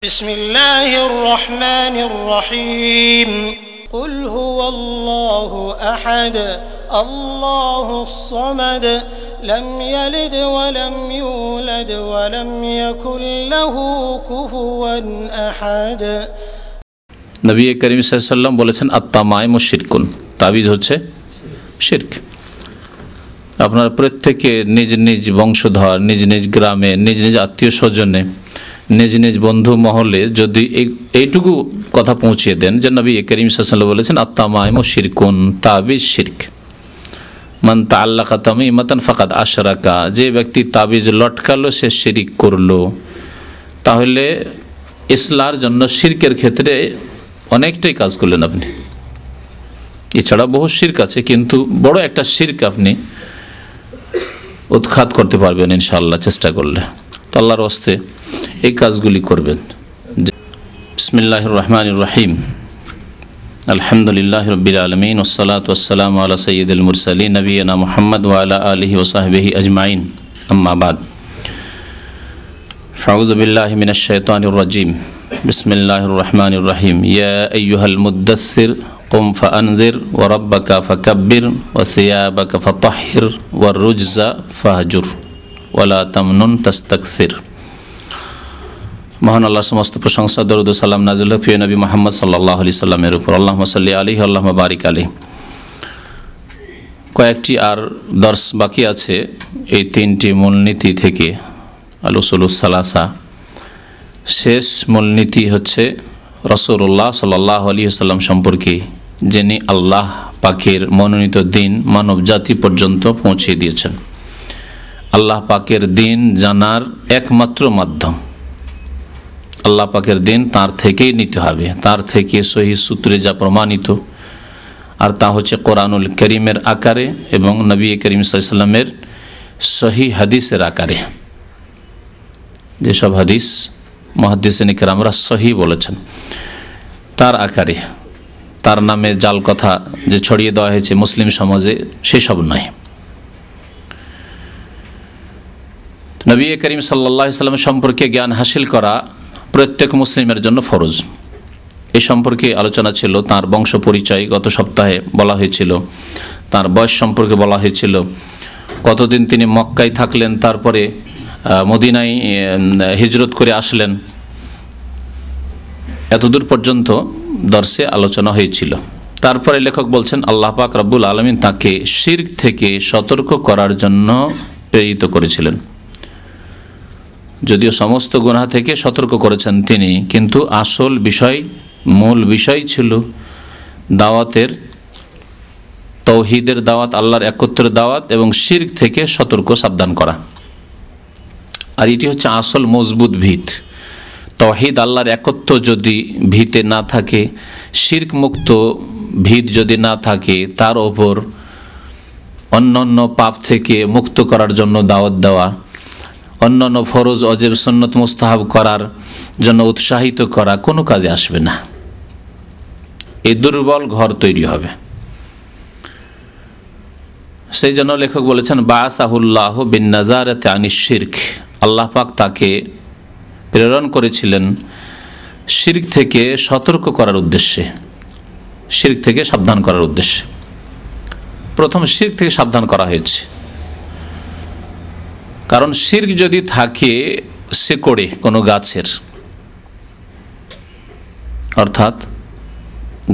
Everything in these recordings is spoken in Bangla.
بسم الله الرحمن الرحيم قل هو الله أحد الله الصمد لم يلد ولم يولد ولم يكن له كفوا أحد। নবী করিম সাল্লাল্লাহু আলাইহি ওয়াসাল্লাম বলেছেন আত-তামাইমু শিরকুন, তাবিজ হচ্ছে শিরক। আপনার প্রত্যেকে নিজ নিজ বংশধর, নিজ নিজ গ্রামে, নিজ নিজ আত্মীয় স্বজনে, নিজ নিজ বন্ধু মহলে যদি এইটুকু কথা পৌঁছিয়ে দেন যে নবী করিম সাল্লাল্লাহু আলাইহি ওয়াসাল্লাম বলেছেন আত-তামাইমু শিরকুন, তাবিজ শিরক। মান তাআল্লাকা তামিমাতান ফাকাদ আশরাকা, যে ব্যক্তি তাবিজ লটকালো সে শিরক করলো। তাহলে ইসলার জন্য শিরকের ক্ষেত্রে অনেকটাই কাজ করলেন আপনি। এছাড়া বহু শিরক আছে, কিন্তু বড় একটা শিরক আপনি উৎখাত করতে পারবেন ইনশাআল্লাহ চেষ্টা করলে। তো আল্লাহর ওয়াস্তে এই কাজগুলি করবেন। বিসমিল্লাহির রহমানির রহিম, আলহামদুলিল্লাহি রাব্বিল আলামিন, ওয়াসসালাতু ওয়াসসালামু আলা সাইয়্যিদিল মুরসালিন নবিয়িনা মুহাম্মদ ওয়া আলা আলিহি ওয়া সাহবিহি আজমাইন, আম্মা বাদ। আউযু বিল্লাহি মিনাশ শাইতানির রাজিম, বিসমিল্লাহির রহমানির রহিম। ইয়া আইয়ুহাল মুদ্দাসসির কুম ফাআনজির ওয়া রাব্বাকা ফাকাব্বির ওয়া সিয়াবাকা ফাতাহহির ওয়ার রুজজা ফাহজুর ওয়ালা তামনুন তাস্তাকসির। মহান আল্লাহর সমস্ত প্রশংসা, দরুদ ও সালাম নাযিল হোক প্রিয় নবী মুহাম্মদ সাল্লাল্লাহু আলাইহি সাল্লামের উপর। আল্লাহুম্মা সাল্লি আলাইহি আল্লাহুম্মা বারিক আলাইহি। কয়েকটি আর দর্স বাকি আছে এই তিনটি মূলনীতি থেকে। আল উসুলুস সালাসা, শেষ মূলনীতি হচ্ছে রাসূলুল্লাহ সাল্লাল্লাহু আলাইহি ওয়াসাল্লাম সম্পর্কে, যিনি আল্লাহ পাকের মনোনীত দিন মানব জাতি পর্যন্ত পৌঁছে দিয়েছেন। আল্লাহ পাকের দিন জানার একমাত্র মাধ্যম আল্লাহ পাকের দিন তার থেকেই নিতে হবে, তার থেকে সহিহ সূত্রে যা প্রমাণিত, আর তা হচ্ছে কোরআনুল করিমের আকারে এবং নবী করিম সাল্লাল্লাহু আলাইহি ওয়াসাল্লামের সহিহ হাদিসের আকারে। যেসব হাদিস মুহাদ্দিসিন কিরামরা সহিহ বলেছেন তার আকারে, তার নামে জাল কথা যে ছড়িয়ে দেওয়া হয়েছে মুসলিম সমাজে সেসব নয়। নবী করিম সাল্লাল্লাহু আলাইহি ওয়াসাল্লাম সম্পর্কে জ্ঞান হাসিল করা প্রত্যেক মুসলিমের জন্য ফরজ। এই সম্পর্কে আলোচনা ছিল। তার বংশ পরিচয় গত সপ্তাহে বলা হয়েছিল, তার বয়স সম্পর্কে বলা হয়েছিল, কতদিন তিনি মক্কায় থাকলেন, তারপরে মদিনায় হিজরত করে আসলেন, এতদূর পর্যন্ত দর্শে আলোচনা হয়েছিল। তারপরে লেখক বলছেন আল্লাহ পাক রব্বুল আলামিন তাকে শিরক থেকে সতর্ক করার জন্য প্রেরিত করেছিলেন। যদিও সমস্ত গুনাহ থেকে সতর্ক করেছেন তিনি, কিন্তু আসল বিষয়, মূল বিষয় ছিল দাওয়াতের, তাওহীদের দাওয়াত, আল্লাহর একত্রের দাওয়াত এবং শিরক থেকে সতর্ক সাবধান করা। আর এটি হচ্ছে আসল মজবুত ভিত। তাওহীদ আল্লাহর একত্ব যদি ভিতে না থাকে, শিরক মুক্ত ভিত যদি না থাকে, তার ওপর অন্যান্য পাপ থেকে মুক্ত করার জন্য দাওয়াত দেওয়া, অন্যান্য ফরজ ওয়াজিব সুন্নত মুস্তাহাব করার জন্য উৎসাহিত করা কোনো কাজে আসবে না। এই দুর্বল ঘর তৈরি হবে। সেই জন্য লেখক বলেছেন বাআসাহুল্লাহু বিন-নাযারাতি আনিশ শিরক, আল্লাহ পাক তাকে প্রেরণ করেছিলেন শিরক থেকে সতর্ক করার উদ্দেশ্যে, শিরক থেকে সাবধান করার উদ্দেশ্যে। প্রথম শিরক থেকে সাবধান করা হয়েছে, কারণ শিরক যদি থাকে শেকড়ে কোনো গাছের, অর্থাৎ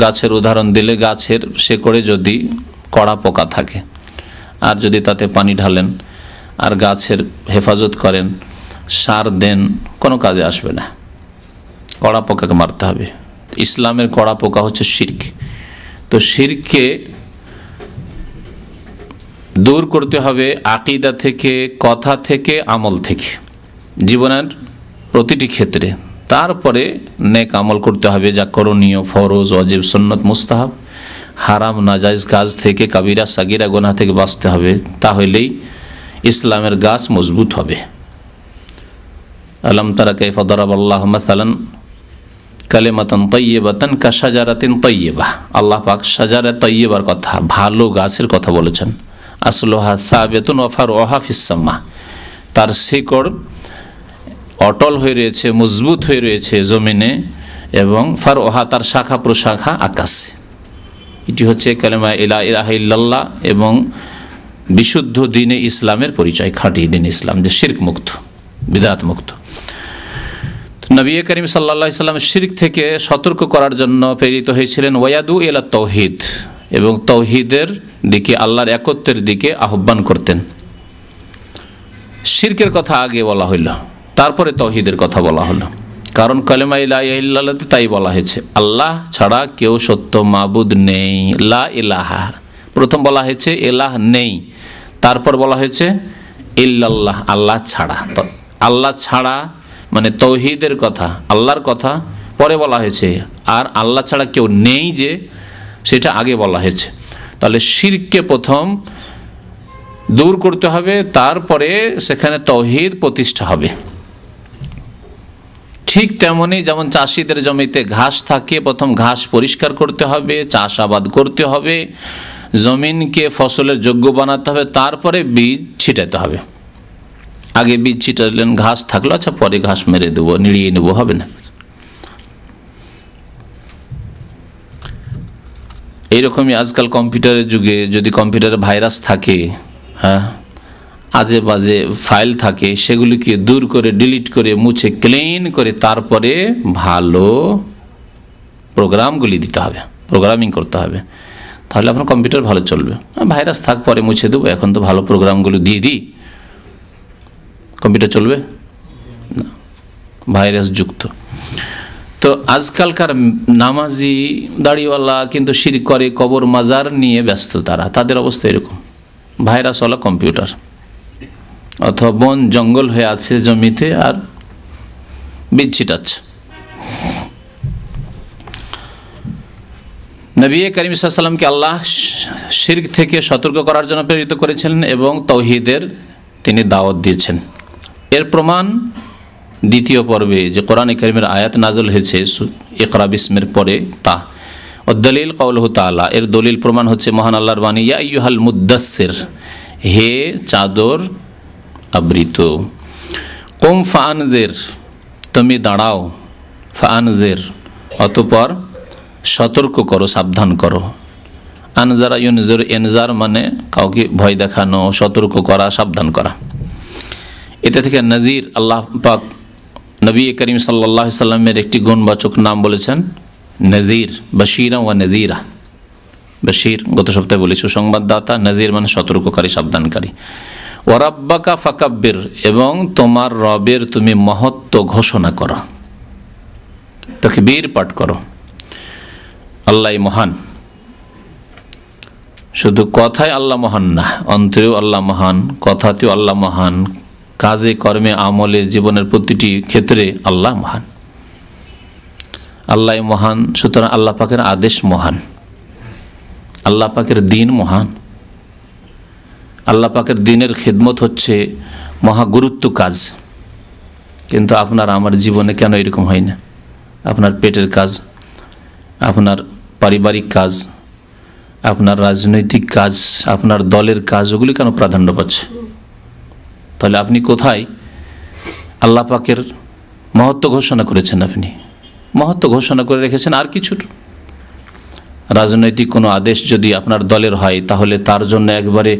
গাছের উদাহরণ দিলে গাছের শেকড়ে যদি কড়া পোকা থাকে, আর যদি তাতে পানি ঢালেন আর গাছের হেফাজত করেন, সার দেন, কোনো কাজে আসবে না, কড়া পোকাকে মারতে হবে। ইসলামের কড়া পোকা হচ্ছে শিরক। তো শিরককে দূর করতে হবে আকীদা থেকে, কথা থেকে, আমল থেকে, জীবনের প্রতিটি ক্ষেত্রে। তারপরে নেক আমল করতে হবে, যা করণীয়, ফরজ ওয়াজিব সুন্নত মুস্তাহাব, হারাম নাজায়েজ কাজ থেকে, কাবিরা সাগিরা গুনাহ থেকে বাঁচতে হবে। তাহলেই ইসলামের গাছ মজবুত হবে। আলাম তারা কাইফা দারাবাল্লাহু মাসালান কালিমাতান তাইয়্যিবাতান কাশাজারাতিন তাইয়্যিবাহ, আল্লাহ পাক শাজারে তাইয়্যিবার কথা, ভালো গাছের কথা বলেছেন। আসলুহা সাবিতুন ওয়া ফারউহা ফিস সামা, তার শিকড় অটল হয়ে রয়েছে, মজবুত হয়ে রয়েছে জমিনে, এবং ফারওহা তার শাখা প্রশাখা আকাশে। এটি হচ্ছে কালেমা লা ইলাহা ইল্লাল্লাহ এবং বিশুদ্ধ দ্বীনে ইসলামের পরিচয়, খাঁটি দ্বীন ইসলাম, যে শিরক মুক্ত, বিদআত মুক্ত। নবী করিম সাল্লাল্লাহু আলাইহি সাল্লাম শিরক থেকে সতর্ক করার জন্য প্রেরিত হয়েছিলেন, ওয়াদু ইলা তাওহীদ, এবং তাওহীদের দিকে, আল্লাহর একত্বের দিকে আহ্বান করতেন। শিরকের কথা আগে বলা হইল, তারপরে তাওহীদের কথা বলা হলো, কারণ কালেমা লা ইলাহা ইল্লাল্লাহতে তাই বলা হয়েছে, আল্লাহ ছাড়া কেউ সত্য মাবুদ নেই। লা ইলাহা প্রথম বলা হয়েছে, ইলাহ নেই, তারপর বলা হয়েছে ইল্লাল্লাহ, আল্লাহ ছাড়া। তো আল্লাহ ছাড়া মানে তাওহীদের কথা, আল্লাহর কথা পরে বলা হয়েছে, আর আল্লাহ ছাড়া কেউ নেই যে সেটা আগে বলা হয়েছে। তাহলে শিরককে প্রথম দূর করতে হবে, তারপরে সেখানে তাওহীদ প্রতিষ্ঠা হবে। ঠিক তেমনি যেমন চাষিদের জমিতে ঘাস থাকে, প্রথম ঘাস পরিষ্কার করতে হবে, চাষাবাদ করতে হবে, জমিনকে ফসলের যোগ্য বানাতে হবে, তারপরে বীজ ছিটাতে হবে। আগে বীজ ছিটালেন, ঘাস থাকলো, আচ্ছা পরে ঘাস মেরে দেবো, নিড়িয়ে নেবো, হবে না। এইরকমই আজকাল কম্পিউটারের যুগে যদি কম্পিউটারে ভাইরাস থাকে, হ্যাঁ, আজে বাজে ফাইল থাকে, সেগুলিকে দূর করে, ডিলিট করে, মুছে ক্লিন করে তারপরে ভালো প্রোগ্রামগুলি দিতে হবে, প্রোগ্রামিং করতে হবে, তাহলে আপনার কম্পিউটার ভালো চলবে। ভাইরাস থাক পরে মুছে দেবো, এখন তো ভালো প্রোগ্রামগুলো দিয়ে দিই, কম্পিউটার চলবে না, ভাইরাস যুক্ত। তো আজকালকার নামাজি দাড়িওয়ালা কিন্তু শিরক করে, কবর মাজার নিয়ে ব্যস্ত তারা, তাদের অবস্থা এরকম, ভাইরাসওয়ালা কম্পিউটার, অথবা বন জঙ্গল হয়ে আছে জমিতে আর বীজ ছিটাচ্ছে। নবী করিম সাল্লাল্লাহু আলাইহি ওয়াসাল্লামকে আল্লাহ শিরক থেকে সতর্ক করার জন্য প্রেরিত করেছিলেন এবং তাওহীদের তিনি দাওয়াত দিয়েছেন। এর প্রমাণ দ্বিতীয় পর্বে যে কোরআনে কারীমের আয়াত নাযিল হয়েছে ইকরা বিসমের পরে, তা দলিল কওলুহু তাআলা, এর দলিল প্রমাণ হচ্ছে মহান আল্লাহর বাণী, ইয়া আইয়ুহাল মুদ্দাসসির, হে চাদর আবৃত, কুম ফাআনজির, তুমি দাঁড়াও, ফাআনজির অতঃপর সতর্ক করো, সাবধান করো। আনজারা ইউনজির, এনজার মানে কাউকে ভয় দেখানো, সতর্ক করা, সাবধান করা। এটা থেকে নজির, আল্লাহ পাক নবী করিম সাল্লাল্লাহু আলাইহি সাল্লামের একটি গুণবাচক নাম বলেছেন নজির, বশীরা ওয়া নজিরা। বশীর গত সপ্তাহে বলেছি সংবাদদাতা, নজির মানে সতর্ককারী, সাবধানকারী। ওয়া রাব্বাকা ফাকাব্বির, এবং তোমার রবের তুমি মহত্ব ঘোষণা করো, তাকবীর পাঠ করো, আল্লাহ মহান। শুধু কথায় আল্লাহ মহান না, অন্তরেও আল্লাহ মহান, কথাতেও আল্লাহ মহান, কাজে কর্মে আমলে জীবনের প্রতিটি ক্ষেত্রে আল্লাহ মহান, আল্লাহ মহান। সুতরাং আল্লাহ পাকের আদেশ মহান, আল্লাহ পাকের দিন মহান, আল্লাহ পাকের দিনের খিদমত হচ্ছে মহা গুরুত্ব কাজ। কিন্তু আপনার আমার জীবনে কেন এরকম হয় না? আপনার পেটের কাজ, আপনার পারিবারিক কাজ, আপনার রাজনৈতিক কাজ, আপনার দলের কাজ, ওগুলি কেন প্রাধান্য পাচ্ছে? তাহলে আপনি কোথায় আল্লাহ পাকের মহত্ব ঘোষণা করেছেন? আপনি মহত্ব ঘোষণা করে রেখেছেন আর কিছুর। রাজনৈতিক কোনো আদেশ যদি আপনার দলের হয়, তাহলে তার জন্য একবারে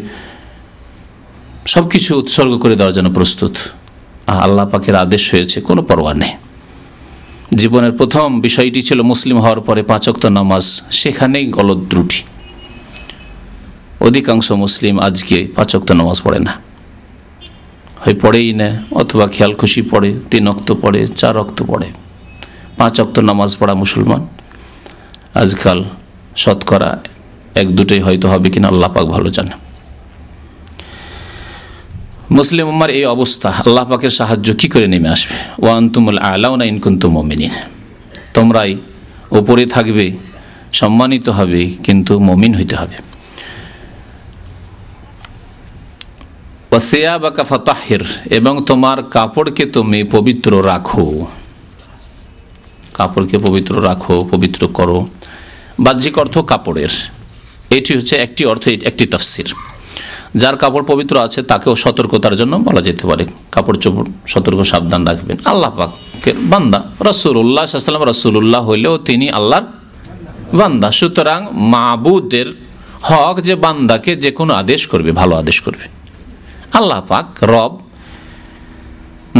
সব কিছু উৎসর্গ করে দেওয়ার জন্য প্রস্তুত। আল্লাহ পাকের আদেশ হয়েছে, কোনো পরোয়া নেই। জীবনের প্রথম বিষয়টি ছিল মুসলিম হওয়ার পরে 5 ওয়াক্ত নামাজ, সেখানেই গলত ত্রুটি। অধিকাংশ মুসলিম আজকে 5 ওয়াক্ত নামাজ পড়ে না, হয় পড়েই না, অথবা খেয়াল খুশি পড়ে, 3 ওয়াক্ত পড়ে, 4 ওয়াক্ত পড়ে। 5 ওয়াক্ত নামাজ পড়া মুসলমান আজকাল শতকরা 1-2টাই হয়তো হবে কিনা, আল্লাহ পাক ভালো জানে। মুসলিম উম্মার এই অবস্থা, আল্লাহ পাকের সাহায্য কি করে নেমে আসবে? ওয়া আনতুমুল আ'লাউনা ইন কুনতুম মুমিনিন, তোমরাই উপরে থাকবে, সম্মানিত হবে, কিন্তু মুমিন হইতে হবে। ওয়া সিয়াবাকা ফাতাহহির, এবং তোমার কাপড়কে তুমি পবিত্র রাখো, কাপড়কে পবিত্র রাখো, পবিত্র করো। বাহ্যিক অর্থ কাপড়ের, এটি হচ্ছে একটি অর্থ, একটি তাফসির। যার কাপড় পবিত্র আছে তাকেও সতর্কতার জন্য বলা যেতে পারে, কাপড় চোপড় সতর্ক সাবধান রাখবেন। আল্লাহ পাকের বান্দা রাসূলুল্লাহ সাল্লাল্লাহু আলাইহি ওয়াসাল্লাম রাসূলুল্লাহ হইলেও তিনি আল্লাহর বান্দা, সুতরাং মাবুদের হক যে বান্দাকে যে কোনো আদেশ করবে, ভালো আদেশ করবে। আল্লাহ পাক রব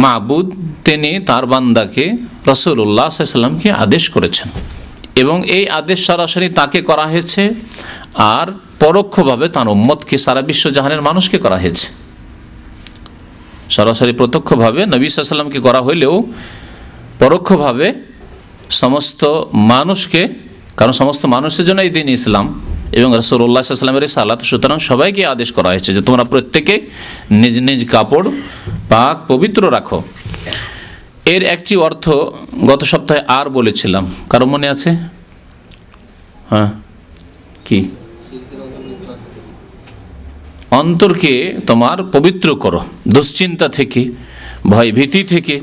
মাবুদ, তিনি তার বান্দাকে রাসূলুল্লাহ সাল্লাল্লাহু আলাইহি ওয়াসাল্লামকে আদেশ করেছেন এবং এই আদেশ সরাসরি তাকে করা হয়েছে আর পরোক্ষভাবে তার উম্মতকে, সারা বিশ্বজাহানের মানুষকে করা হয়েছে। সরাসরি প্রত্যক্ষভাবে নবী সাল্লাল্লাহু আলাইহি ওয়াসাল্লামকে করা হইলেও পরোক্ষভাবে সমস্ত মানুষকে, কারণ সমস্ত মানুষের জন্য এই দিন ইসলাম এবং রাসূলুল্লাহ সাল্লাল্লাহু আলাইহি ওয়াসাল্লামের রিসালাত, সুতরাং সবাইকে আদেশ করা হয়েছে যে তোমরা প্রত্যেকে নিজ নিজ কাপড় পাক পবিত্র রাখো। এর একটি অর্থ গত সপ্তাহে আর বলেছিলাম, কারো মনে আছে? হ্যাঁ, কি? অন্তরকে তোমার পবিত্র করো দুশ্চিন্তা থেকে, ভয় ভীতি থেকে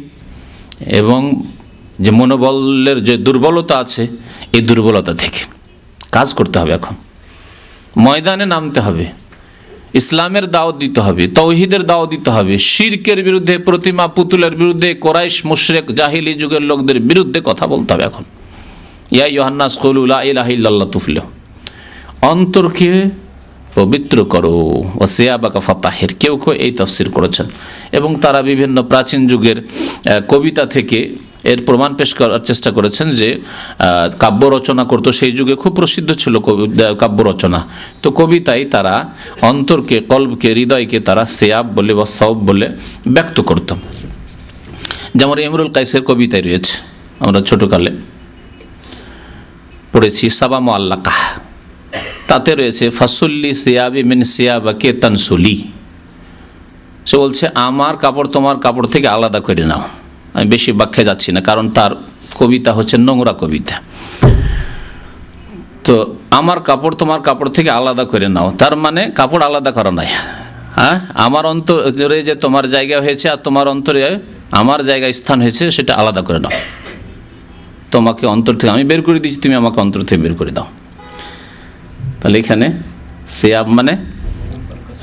এবং যে মনোবলের যে দুর্বলতা আছে এই দুর্বলতা থেকে। কাজ করতে হবে, এখন ময়দানে নামতে হবে, ইসলামের দাওয়াত দিতে হবে, তাওহীদের দাওয়াত দিতে হবে, শিরকের বিরুদ্ধে, প্রতিমা পুতুলের বিরুদ্ধে, কোরাইশ মুশরিক জাহিলি যুগের লোকদের বিরুদ্ধে কথা বলতে হবে। এখন ইয়া আইয়ুহান্নাস কুলু লা ইলাহা ইল্লাল্লাহ তুফলিহু, অন্তরকে পবিত্র করো, ওয়াসিয়াবাকা ফাতাহির, কেউ কেউ এই তাফসীর করেছেন এবং তারা বিভিন্ন প্রাচীন যুগের কবিতা থেকে এর প্রমাণ পেশ করার চেষ্টা করেছেন যে কাব্য রচনা করতো, সেই যুগে খুব প্রসিদ্ধ ছিল কাব্য রচনা। তো কবিতায় তারা অন্তরকে, কলবকে, হৃদয়কে তারা সিয়াব বলে বা সওব বলে ব্যক্ত করত। যেমন ইমরুল কাইসের কবিতায় রয়েছে, আমরা ছোটকালে পড়েছি, সাবা মুআল্লাকাহ, তাতে রয়েছে ফাসুল্লি সিয়াবি মিন সিয়াবাকে তানসুলি। সে বলছে আমার কাপড় তোমার কাপড় থেকে আলাদা করে নাও। আমি বেশি ব্যাখ্যা যাচ্ছি না, কারণ তার কবিতা হচ্ছে নোংরা কবিতা। তো আমার কাপড় তোমার কাপড় থেকে আলাদা করে নাও, তার মানে কাপড় আলাদা করা নাই। হ্যাঁ, আমার অন্তরে যে তোমার জায়গা হয়েছে আর তোমার অন্তরে আমার জায়গা স্থান হয়েছে সেটা আলাদা করে নাও। তোমাকে অন্তর থেকে আমি বের করে দিচ্ছি, তুমি আমাকে অন্তর থেকে বের করে দাও। তাহলে এখানে সিয়াব মানে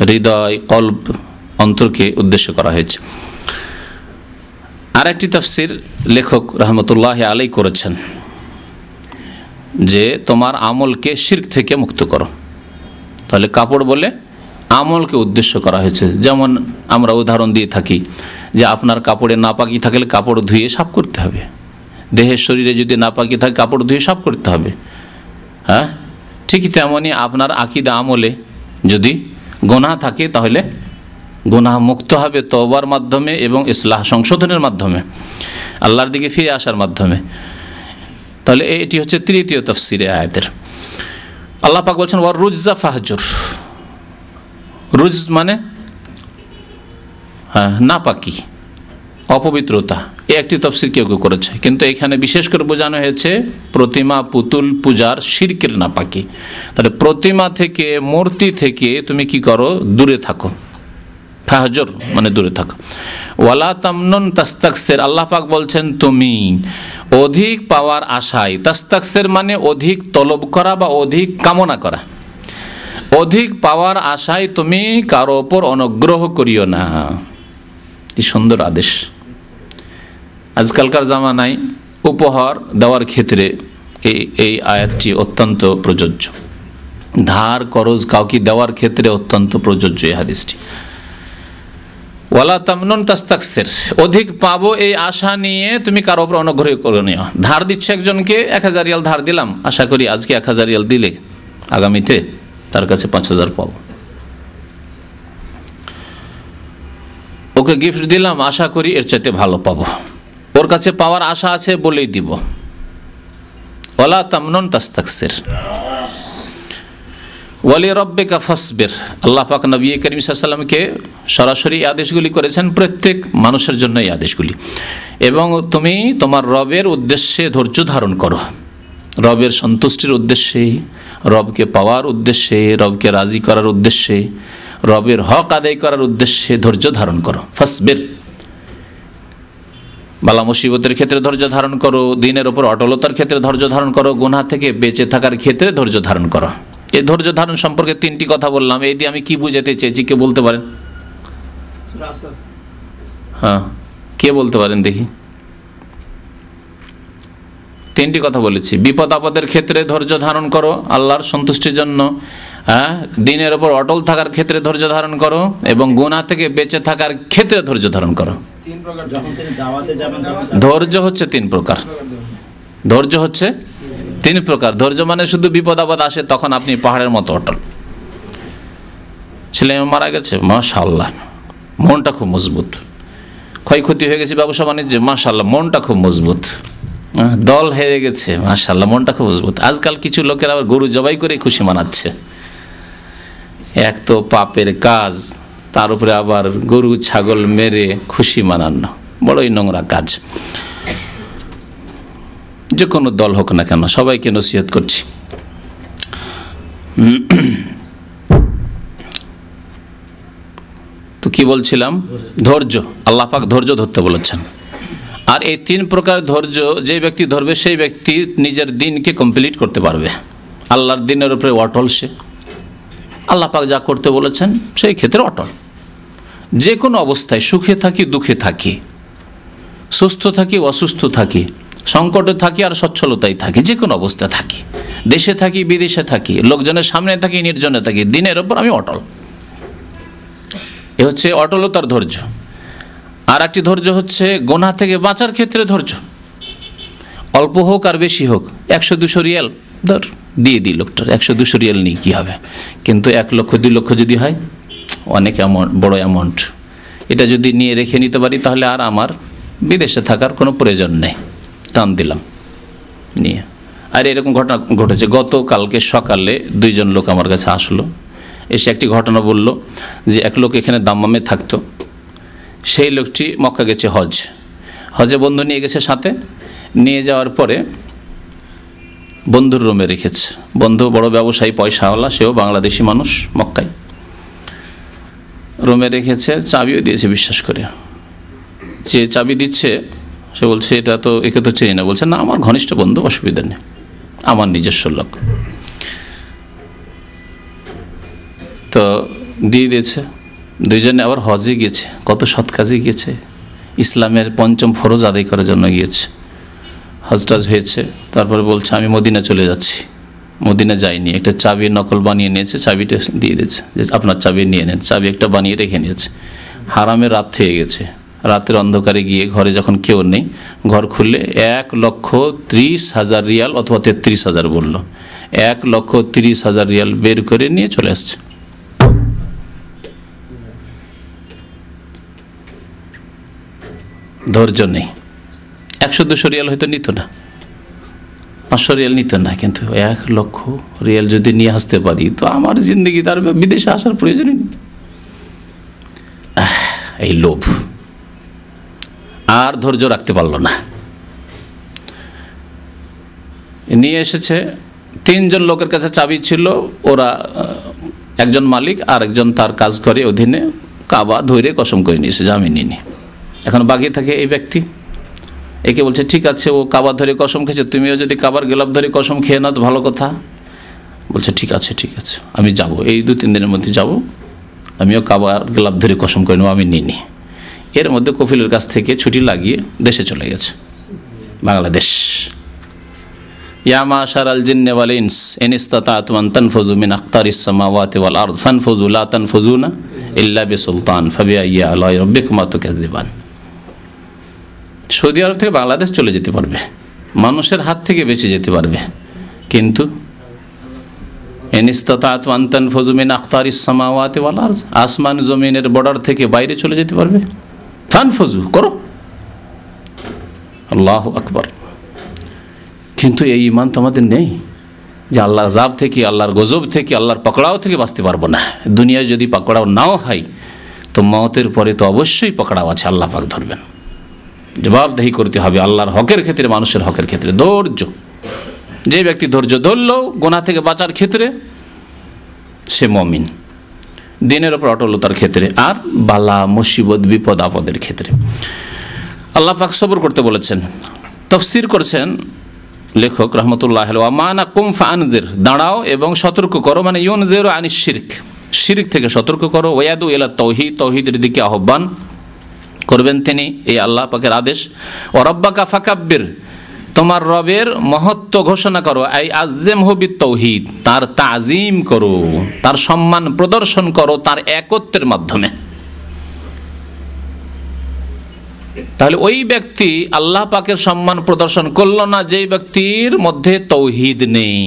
হৃদয়, কলব, অন্তরকে উদ্দেশ্য করা হয়েছে। আর একটি তাফসীর লেখক রহমতুল্লাহ আলাই করেছেন যে তোমার আমলকে শিরক থেকে মুক্ত করো। তাহলে কাপড় বলে আমলকে উদ্দেশ্য করা হয়েছে। যেমন আমরা উদাহরণ দিয়ে থাকি যে আপনার কাপড়ে নাপাকি থাকলে কাপড় ধুয়ে সাফ করতে হবে, দেহের শরীরে যদি নাপাকি থাকে কাপড় ধুয়ে সাফ করতে হবে। হ্যাঁ, ঠিকই তেমনই আপনার আকীদা আমলে যদি গুনাহ থাকে তাহলে গুনাহ মুক্ত হবে তওবার মাধ্যমে এবং ইসলাহ সংশোধনের মাধ্যমে, আল্লাহর দিকে ফিরে আসার মাধ্যমে। তাহলে এটি হচ্ছে তৃতীয় তাফসীরে আয়াতের। আল্লাহ পাক বলছেন ওয়ার রুজজা ফাহজুর, রুজ মানে হ্যাঁ নাপাকি, অপবিত্রতা। এই একটি তাফসীর কেউ কেউ করেছে, কিন্তু এখানে বিশেষ করে বোঝানো হয়েছে প্রতিমা পুতুল পূজার শিরকের নাপাকি। তাহলে প্রতিমা থেকে, মূর্তি থেকে তুমি কি করো? দূরে থাকো। ফাহজুর মানে দূরে থাকো। ওয়ালা তামনুন তাস্তাকসির, আল্লাহ পাক বলছেন তুমি অধিক পাওয়ার আশায়, তাস্তাকসির মানে অধিক তলব করা বা অধিক কামনা করা, অধিক পাওয়ার আশায় তুমি কারো ওপর অনুগ্রহ করিও না। কি সুন্দর আদেশ! আজকালকার জামানায় উপহার দেওয়ার ক্ষেত্রে এই আয়াতটি অত্যন্ত প্রযোজ্য। ধার করজ কাউকে দেওয়ার ক্ষেত্রে অত্যন্ত প্রযোজ্য এই হাদিসটি। ওয়ালা তামনুন তাস্তাকসির, অধিক পাবো এই আশা নিয়ে তুমি কারো ওপর অনুগ্রহ করে নিও। ধার দিচ্ছে একজনকে, 1000 রিয়াল ধার দিলাম, আশা করি আজকে 1000 রিয়াল দিলে আগামীতে তার কাছে 5000 পাবো। ওকে গিফট দিলাম, আশা করি এর চাইতে ভালো পাবো। ওর কাছে পাওয়ার আশা আছে বলেই দিব। ওয়ালা তামনুন তাস্তাকসির ওয়ালি রব্বিকা ফাসবির, আল্লাহ পাক নবী করিম সাল্লাল্লাহু আলাইহি ওয়াসাল্লামকে সরাসরি আদেশগুলি করেছেন প্রত্যেক মানুষের জন্য এই আদেশগুলি। এবং তুমি তোমার রবের উদ্দেশ্যে ধৈর্য ধারণ করো, রবের সন্তুষ্টির উদ্দেশ্যে, রবকে পাওয়ার উদ্দেশ্যে, রবকে রাজি করার উদ্দেশ্যে, রবের হক আদায় করার উদ্দেশ্যে ধৈর্য ধারণ করো। ফাসবির, বালা মুসিবতের ক্ষেত্রে ধৈর্য ধারণ করো, দিনের ওপর অটলতার ক্ষেত্রে ধৈর্য ধারণ করো, গুনাহ থেকে বেঁচে থাকার ক্ষেত্রে ধৈর্য ধারণ করো। এই ধৈর্য ধারণ সম্পর্কে 3টি কথা বললাম, এই দিয়ে আমি কি বুঝাতে চেয়েছি কে বলতে পারেন? হ্যাঁ, কে বলতে পারেন দেখি? 3টি কথা বলেছি। বিপদ আপদের ক্ষেত্রে ধৈর্য ধারণ করো আল্লাহর সন্তুষ্টির জন্য, দিনের ওপর অটল থাকার ক্ষেত্রে ধৈর্য ধারণ করো, এবং গুনাহ থেকে বেঁচে থাকার ক্ষেত্রে ধৈর্য ধারণ করো। ধৈর্য হচ্ছে 3 প্রকার। ধৈর্য হচ্ছে 3 প্রকার। ধৈর্য মানে শুধু বিপদ আপদ আসে তখন আপনি পাহাড়ের মতো অটল। ছেলে মারা গেছে, মাশাআল্লাহ, মনটা খুব মজবুত। ক্ষয়ক্ষতি হয়ে গেছে ব্যবসা বাণিজ্যে, মাশাআল্লাহ, মনটা খুব মজবুত। দল হেরে গেছে, মাশাআল্লাহ, মনটা খুব মজবুত। আজকাল কিছু লোকের আবার গরু জবাই করে খুশি মানাচ্ছে। এক তো পাপের কাজ, তার উপরে আবার গরু ছাগল মেরে খুশি মানানো, বড়ই নোংরা কাজ। যে কোনো দল হোক না কেন, সবাইকে নসিহত করছি। তো কি বলছিলাম? ধৈর্য। আল্লাহ পাক ধৈর্য ধরতে বলেছেন। আর এই 3 প্রকার ধৈর্য যে ব্যক্তি ধরবে সেই ব্যক্তি নিজের দিনকে কমপ্লিট করতে পারবে। আল্লাহর দিনের উপরে অটল সে। আল্লাহ পাক যা করতে বলেছেন সেই ক্ষেত্রে অটল। যে কোনো অবস্থায়, সুখে থাকি দুঃখে থাকি, সুস্থ থাকি অসুস্থ থাকি, সংকটে থাকি আর সচ্ছলতায় থাকি, যে কোনো অবস্থায় থাকি, দেশে থাকি বিদেশে থাকি, লোকজনের সামনে থাকি নির্জনে থাকি, দিনের ওপর আমি অটল। এ হচ্ছে অটলতার ধৈর্য। আর একটি ধৈর্য হচ্ছে গুনাহ থেকে বাঁচার ক্ষেত্রে ধৈর্য। অল্প হোক আর বেশি হোক, 100-200 রিয়াল ধর দিয়ে দিই লোকটার, 100-200 রিয়াল নিয়ে কী হবে? কিন্তু 1 লক্ষ 2 লক্ষ যদি হয়, অনেক অ্যামাউন্ট, বড় অ্যামাউন্ট। এটা যদি নিয়ে রেখে নিতে পারি তাহলে আর আমার বিদেশে থাকার কোনো প্রয়োজন নেই, টান দিলাম নিয়ে। আর এরকম ঘটনা ঘটেছে। গতকালকে সকালে 2 জন লোক আমার কাছে আসলো, এসে একটি ঘটনা বলল যে এক লোক এখানে দাম্মামে থাকতো, সেই লোকটি মক্কা গেছে হজে বন্ধু নিয়ে গেছে সাথে, নিয়ে যাওয়ার পরে বন্ধুর রুমে রেখেছে। বন্ধু বড় ব্যবসায়ী, পয়সাওয়ালা, সেও বাংলাদেশি মানুষ, মক্কায় রুমে রেখেছে, চাবিও দিয়েছে। বিশ্বাস করে যে চাবি দিচ্ছে সে বলছে এটা তো, একে তো চিনি না। বলছে না, আমার ঘনিষ্ঠ বন্ধু, অসুবিধা নেই, আমার নিজস্ব লোক। তো দিয়ে দিয়েছে। 2 জনে আবার হজে গিয়েছে, কত সৎ কাজে গিয়েছে, ইসলামের 5ম ফরজ আদায় করার জন্য গিয়েছে। হজটাজ হয়েছে, তারপরে বলছে আমি মদিনা চলে যাচ্ছি। মদিনা যায়নি, একটা চাবির নকল বানিয়ে নিয়েছে, চাবিটা দিয়ে দিয়েছে যে আপনার চাবি নিয়ে নেন। চাবি একটা বানিয়ে রেখে নিয়েছে। হারামে রাত হয়ে গেছে, রাতের অন্ধকারে গিয়ে ঘরে যখন কেউ নেই, ঘর খুললে 1,30,000 রিয়াল অথবা 33,000 বললো, 1,30,000 রিয়াল বের করে নিয়ে চলে আসছে। ধৈর্য নেই। 100-200 রিয়াল হয়তো নিত না, 500 রিয়াল নিত না, কিন্তু 1,00,000 রিয়াল যদি নিয়ে আসতে পারি তো আমার জিন্দগি তার বিদেশে আসার প্রয়োজনই নেই। এই লোভ। আর ধৈর্য রাখতে পারল না, নিয়ে এসেছে। 3 জন লোকের কাছে চাবি ছিল, ওরা একজন মালিক আর একজন তার কাজ করে অধীনে, কাবা ধরে কসম করে নিয়েছে যে আমি নিইনি। এখন বাকি থাকে এই ব্যক্তি। একে বলছে ঠিক আছে, ও কাবা ধরে কসম খেয়েছে, তুমিও যদি কাবার গেলাপ ধরে কসম খেয়ে নাও তো ভালো কথা। বলছে ঠিক আছে আমি যাব, এই 2-3 দিনের মধ্যে যাব, আমিও কাবার গেলাপ ধরে কসম করে নেব, আমি নিইনি। এর মধ্যে কফিলের কাছ থেকে ছুটি লাগিয়ে দেশে চলে গেছে, বাংলাদেশ। ইয়া মাশারাল জিন্নি ওয়াল ইনস ইন ইসতাতাতুম আন তানফুযু মিন আকতারিস সামাওয়াতি ওয়াল আরদ ফানফুযু লা তানফুযুনা ইল্লা বিসুলতান ফাবিআইয়ি আলাই রাব্বিকুমা তুকাযযিবান। সৌদি আরব থেকে বাংলাদেশ চলে যেতে পারবে, মানুষের হাত থেকে বেঁচে যেতে পারবে, কিন্তু ইন ইসতাতাতুম আন তানফুযু মিন আকতারিস সামাওয়াতি ওয়াল আরদ, আসমান জমিনের বর্ডার থেকে বাইরে চলে যেতে পারবে। ফানফুযু করো, আল্লাহু আকবার। কিন্তু এই ঈমান তো আমাদের নেই যে আল্লাহর আযাব থেকে, আল্লাহর গজব থেকে, আল্লাহর পকড়াও থেকে বাঁচতে পারবো না। দুনিয়ায় যদি পকড়াও নাও হয় তো মওতের পরে তো অবশ্যই পকড়াও আছে, আল্লাহ পাক ধরবেন, জবাবদেহি করতে হবে আল্লাহর হকের ক্ষেত্রে, মানুষের হকের ক্ষেত্রে। ধৈর্য, যে ব্যক্তি ধৈর্য ধরল গুনাহ থেকে বাঁচার ক্ষেত্রে সে মুমিন, দিনের ওপর অটলতার ক্ষেত্রে, আর বালা মুসিবত বিপদ আপদের ক্ষেত্রে। আল্লাহ পাক সবর করতে বলেছেন। তাফসীর করছেন লেখক রহমতুল্লাহ আলাইহি, ওয়া মানা কুম ফাআনজির, দাঁড়াও এবং সতর্ক করো, মানে ইউনজিরু আনিশ শিরক, শিরক থেকে সতর্ক করো। ওয়াদু ইলা তাওহীদ, তাওহীদের দিকে আহ্বান করবেন তিনি, এই আল্লাহ পাকের আদেশ। ও রব্বাকা ফাকাব্বির, তোমার রবের মহত্ব ঘোষণা করো। আই আযিমহু বিত-তাওহীদ, তার তাজিম করো, তার সম্মান প্রদর্শন করো তার একত্বের মাধ্যমে। তাহলে ওই ব্যক্তি আল্লাহ পাকের সম্মান প্রদর্শন করলো না যেই ব্যক্তির মধ্যে তাওহীদ নেই।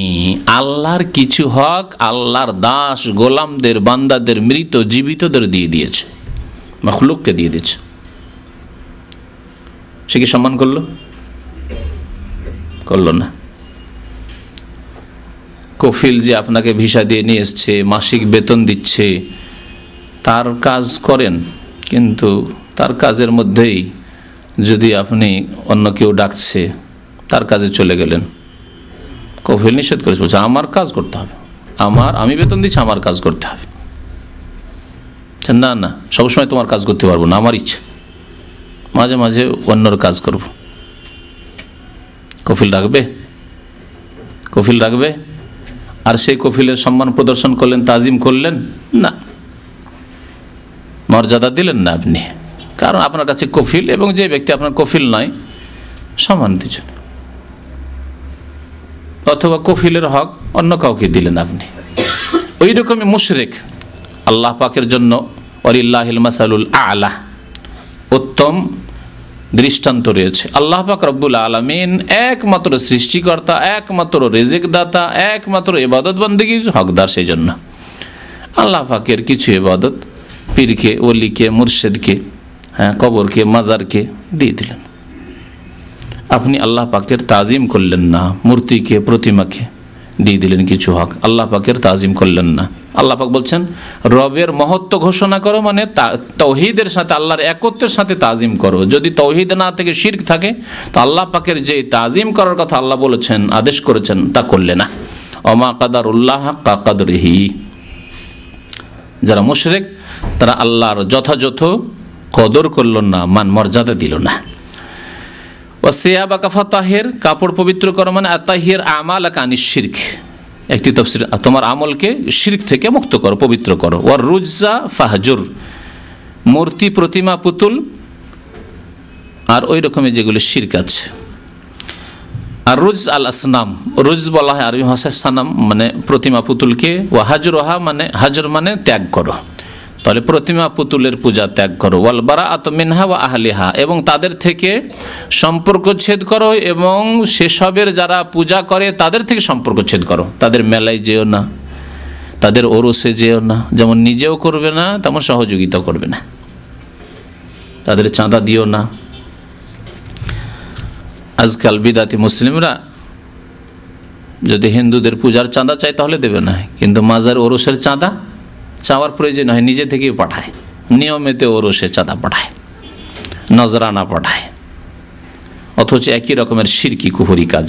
আল্লাহর কিছু হক আল্লাহর দাস গোলামদের, বান্দাদের, মৃত জীবিতদের দিয়ে দিয়েছে, মাখলুককে দিয়ে দিয়েছে। সে কি সম্মান করলো? করলো না। কফিল যে আপনাকে ভিসা দিয়ে নিয়ে এসছে, মাসিক বেতন দিচ্ছে, তার কাজ করেন, কিন্তু তার কাজের মধ্যেই যদি আপনি অন্য কেউ ডাকছে তার কাজে চলে গেলেন, কফিল নিষেধ করেছে, বলছে আমার কাজ করতে হবে, আমি বেতন দিচ্ছি, আমার কাজ করতে হবে। না না, সবসময় তোমার কাজ করতে পারবো না, আমার ইচ্ছা, মাঝে মাঝে অন্যর কাজ করব। কফিল রাখবে? কফিল রাখবে? আর সেই কফিলের সম্মান প্রদর্শন করলেন, তাজিম করলেন না, মর্যাদা দিলেন না আপনি, কারণ আপনার কাছে কফিল এবং যে ব্যক্তি আপনার কফিল নয় সমান দিচ্ছেন, অথবা কফিলের হক অন্য কাউকে দিলেন আপনি। ওই রকমই মুশরিক। আল্লাহ পাকের জন্য ওয়ালিল্লাহিল মাসালুল আ'লা, উত্তম দৃষ্টান্ত রয়েছে। আল্লাহ পাক রব্বুল আলামিন একমাত্র সৃষ্টিকর্তা, একমাত্র রিজিক দাতা, একমাত্র ইবাদত বন্দেগীর হকদার। সেই জন্য আল্লাহ পাকের কিছু ইবাদত পীরকে, ওলিকে, মুর্শিদকে, কবরকে, মাজারকে দিয়ে দিলেন। আপনি আল্লাহ পাকের তাজিম করলেন না, মূর্তিকে, প্রতিমাকে দিয়ে দিলেন কিছু হক, আল্লাহ পাকের তাজিম করলেন না। আল্লাহ পাক বলছেন রবের মহত্ব ঘোষণা করো, মানে তাওহীদের সাথে, আল্লাহর একত্বের সাথে তাজিম করো। যদি তাওহীদ না থেকে শিরক থাকে তো আল্লাহ পাকের যে তাজিম করার কথা আল্লাহ বলেছেন, আদেশ করেছেন, তা করলে না। ওমা কাদারুল্লাহ হাক্কা কাদরিহি, যারা মুশরিক তারা আল্লাহর যথাযথ কদর করল না, মান মর্যাদা দিল না। ওয়াসিয়াবাকা ফাতাহির, কাপড় পবিত্র করো, মানে আতাহির আমালাকা আনিশ শিরক। একটি তাফসীর, তোমার আমলকে শিরক থেকে মুক্ত করো, পবিত্র করো। ওয়ার রুজা ফাহজুর, মূর্তি, প্রতিমা, পুতুল আর ওই রকমের যেগুলো শিরক আছে। আর রুজ আল আসনাম, রুজ বলা হয় আরবি ভাষায় সানাম, মানে প্রতিমা পুতুলকে। ওয়া হাজরুহা, মানে হাজর মানে ত্যাগ করো, তাহলে প্রতিমা পুতুলের পূজা ত্যাগ করো। ওয়াল বারাআত মিনহা ওয়া আহলিহা, এবং তাদের থেকে সম্পর্ক ছেদ করো, এবং সেসবের যারা পূজা করে তাদের থেকে সম্পর্ক ছেদ করো। তাদের মেলায় যেও না, তাদের ওরসে যেও না, যেমন নিজেও করবে না তেমন সহযোগিতা করবে না, তাদের চাঁদা দিও না। আজকাল বিদাতি মুসলিমরা যদি হিন্দুদের পূজার চাঁদা চায় তাহলে দেবে না, কিন্তু মাজার ওরসের চাঁদা চাওয়ার প্রয়োজন হয়, নিজে থেকেই পাঠায়, নিয়মিত ওরসে চাঁদা পাঠায়, নজরানা পাঠায়, অথচ একই রকমের শিরকি কুফরি কাজ।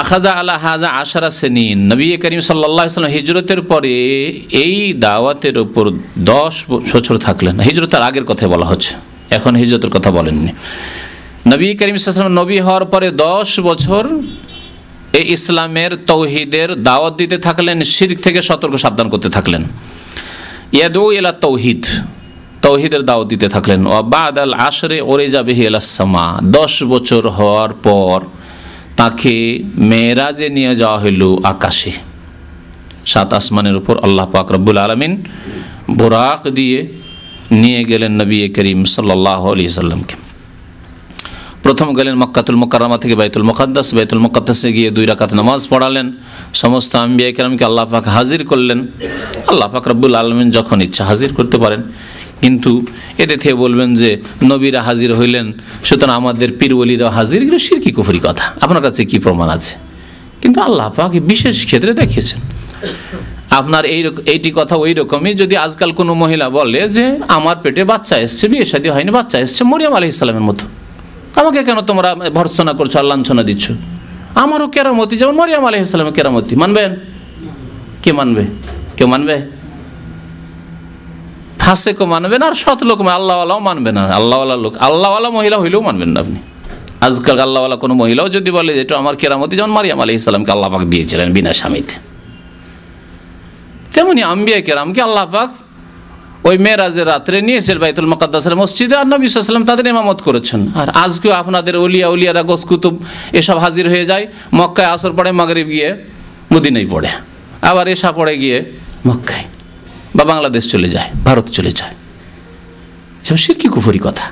আখাজা আলা হাজা আশারা সিনিন, নবী করিম সাল্লাল্লাহু আলাইহি ওয়াসাল্লাম হিজরতের পরে এই দাওয়াতের উপর 10 বছর থাকলেন। হিজরতের আগের কথা বলা হচ্ছে, এখন হিজরতের কথা বলেননি। নবী করিম সাল্লাল্লাহু আলাইহি ওয়াসাল্লাম নবী হওয়ার পরে 10 বছর এই ইসলামের তৌহিদের দাওয়াত দিতে থাকলেন, শিরক থেকে সতর্ক সাবধান করতে থাকলেন। ইয়াদউ ইলা তাওহীদ, তাওহীদের দাওয়াত দিতে থাকলেন। ওয়া বাদাল আশরে উরিজা বিহি ইলাস সামা, 10 বছর হওয়ার পর তাকে মেরাজে নিয়ে যাওয়া হইল আকাশে, 7 আসমানের উপর আল্লাহ পাক রব্বুল আলামিন বুরাক দিয়ে নিয়ে গেলেন নবী করিম সাল্লাল্লাহু আলাইহি ওয়াসাল্লামকে। প্রথম গেলেন মক্কাতুল মুকাররমা থেকে বাইতুল মুকাদ্দাস, বাইতুল মুকাদ্দাসে গিয়ে 2 রাকাত নামাজ পড়ালেন, সমস্ত আম্বিয়া কেরামকে আল্লাহ পাক হাজির করলেন। আল্লাহ পাক রব্বুল আলামিন যখন ইচ্ছা হাজির করতে পারেন, কিন্তু এতে থেকে বলবেন যে নবীরা হাজির হইলেন সুতরাং আমাদের পীর ওলিরা হাজির, এগুলো শিরকি কুফরি কথা। আপনার কাছে কি প্রমাণ আছে? কিন্তু আল্লাহ পাক বিশেষ ক্ষেত্রে দেখিয়েছেন। আপনার এইটি কথা ওই রকমই যদি আজকাল কোনো মহিলা বলে যে আমার পেটে বাচ্চা এসছে, বিয়ে শাদী হয়নি, বাচ্চা এসছে মরিয়ম আলাইহিস সালামের মতো, আমাকে কেন তোমরা ভর্ৎসনা করছো আর লাঞ্ছনা দিচ্ছ? আমারও কেরামতি যেমন মরিয়ম আলাইহিস সালামের কেরামতি, মানবেন? কে মানবে? কেউ মানবে? ফাসেকও মানবে না, আর সৎ লোক আল্লাহওয়ালাও মানবে না। আল্লাহওয়ালা লোক, আল্লাহওয়ালা মহিলা হইলেও মানবেন না আপনি, আজকাল আল্লাহওয়ালা কোনো মহিলাও যদি বলে যে এটা আমার কেরামতি, যেমন মারিয়াম আলাইহিস সালামকে আল্লাহ পাক দিয়েছিলেন বিনা স্বামীতে, তেমনি আম্বিয়া কেরামকে আল্লাহ পাক ওই মেরাজের রাত্রে নিয়েছেন বাইতুল মুকাদ্দাসের মসজিদে, আর নবী সাল্লাল্লাহু আলাইহি ওয়াসাল্লাম তাদের ইমামত করেছেন। আর আজকেও আপনাদের উলিয়ারা গোস কুতুব এসব হাজির হয়ে যায়, মক্কায় আসর পড়ে, মাগরিব গিয়ে মদিনায় পড়ে, আবার এশা পড়ে গিয়ে মক্কায় বা বাংলাদেশ চলে যায়, ভারত চলে যায়। এসব শিরকি কুফরি কথা,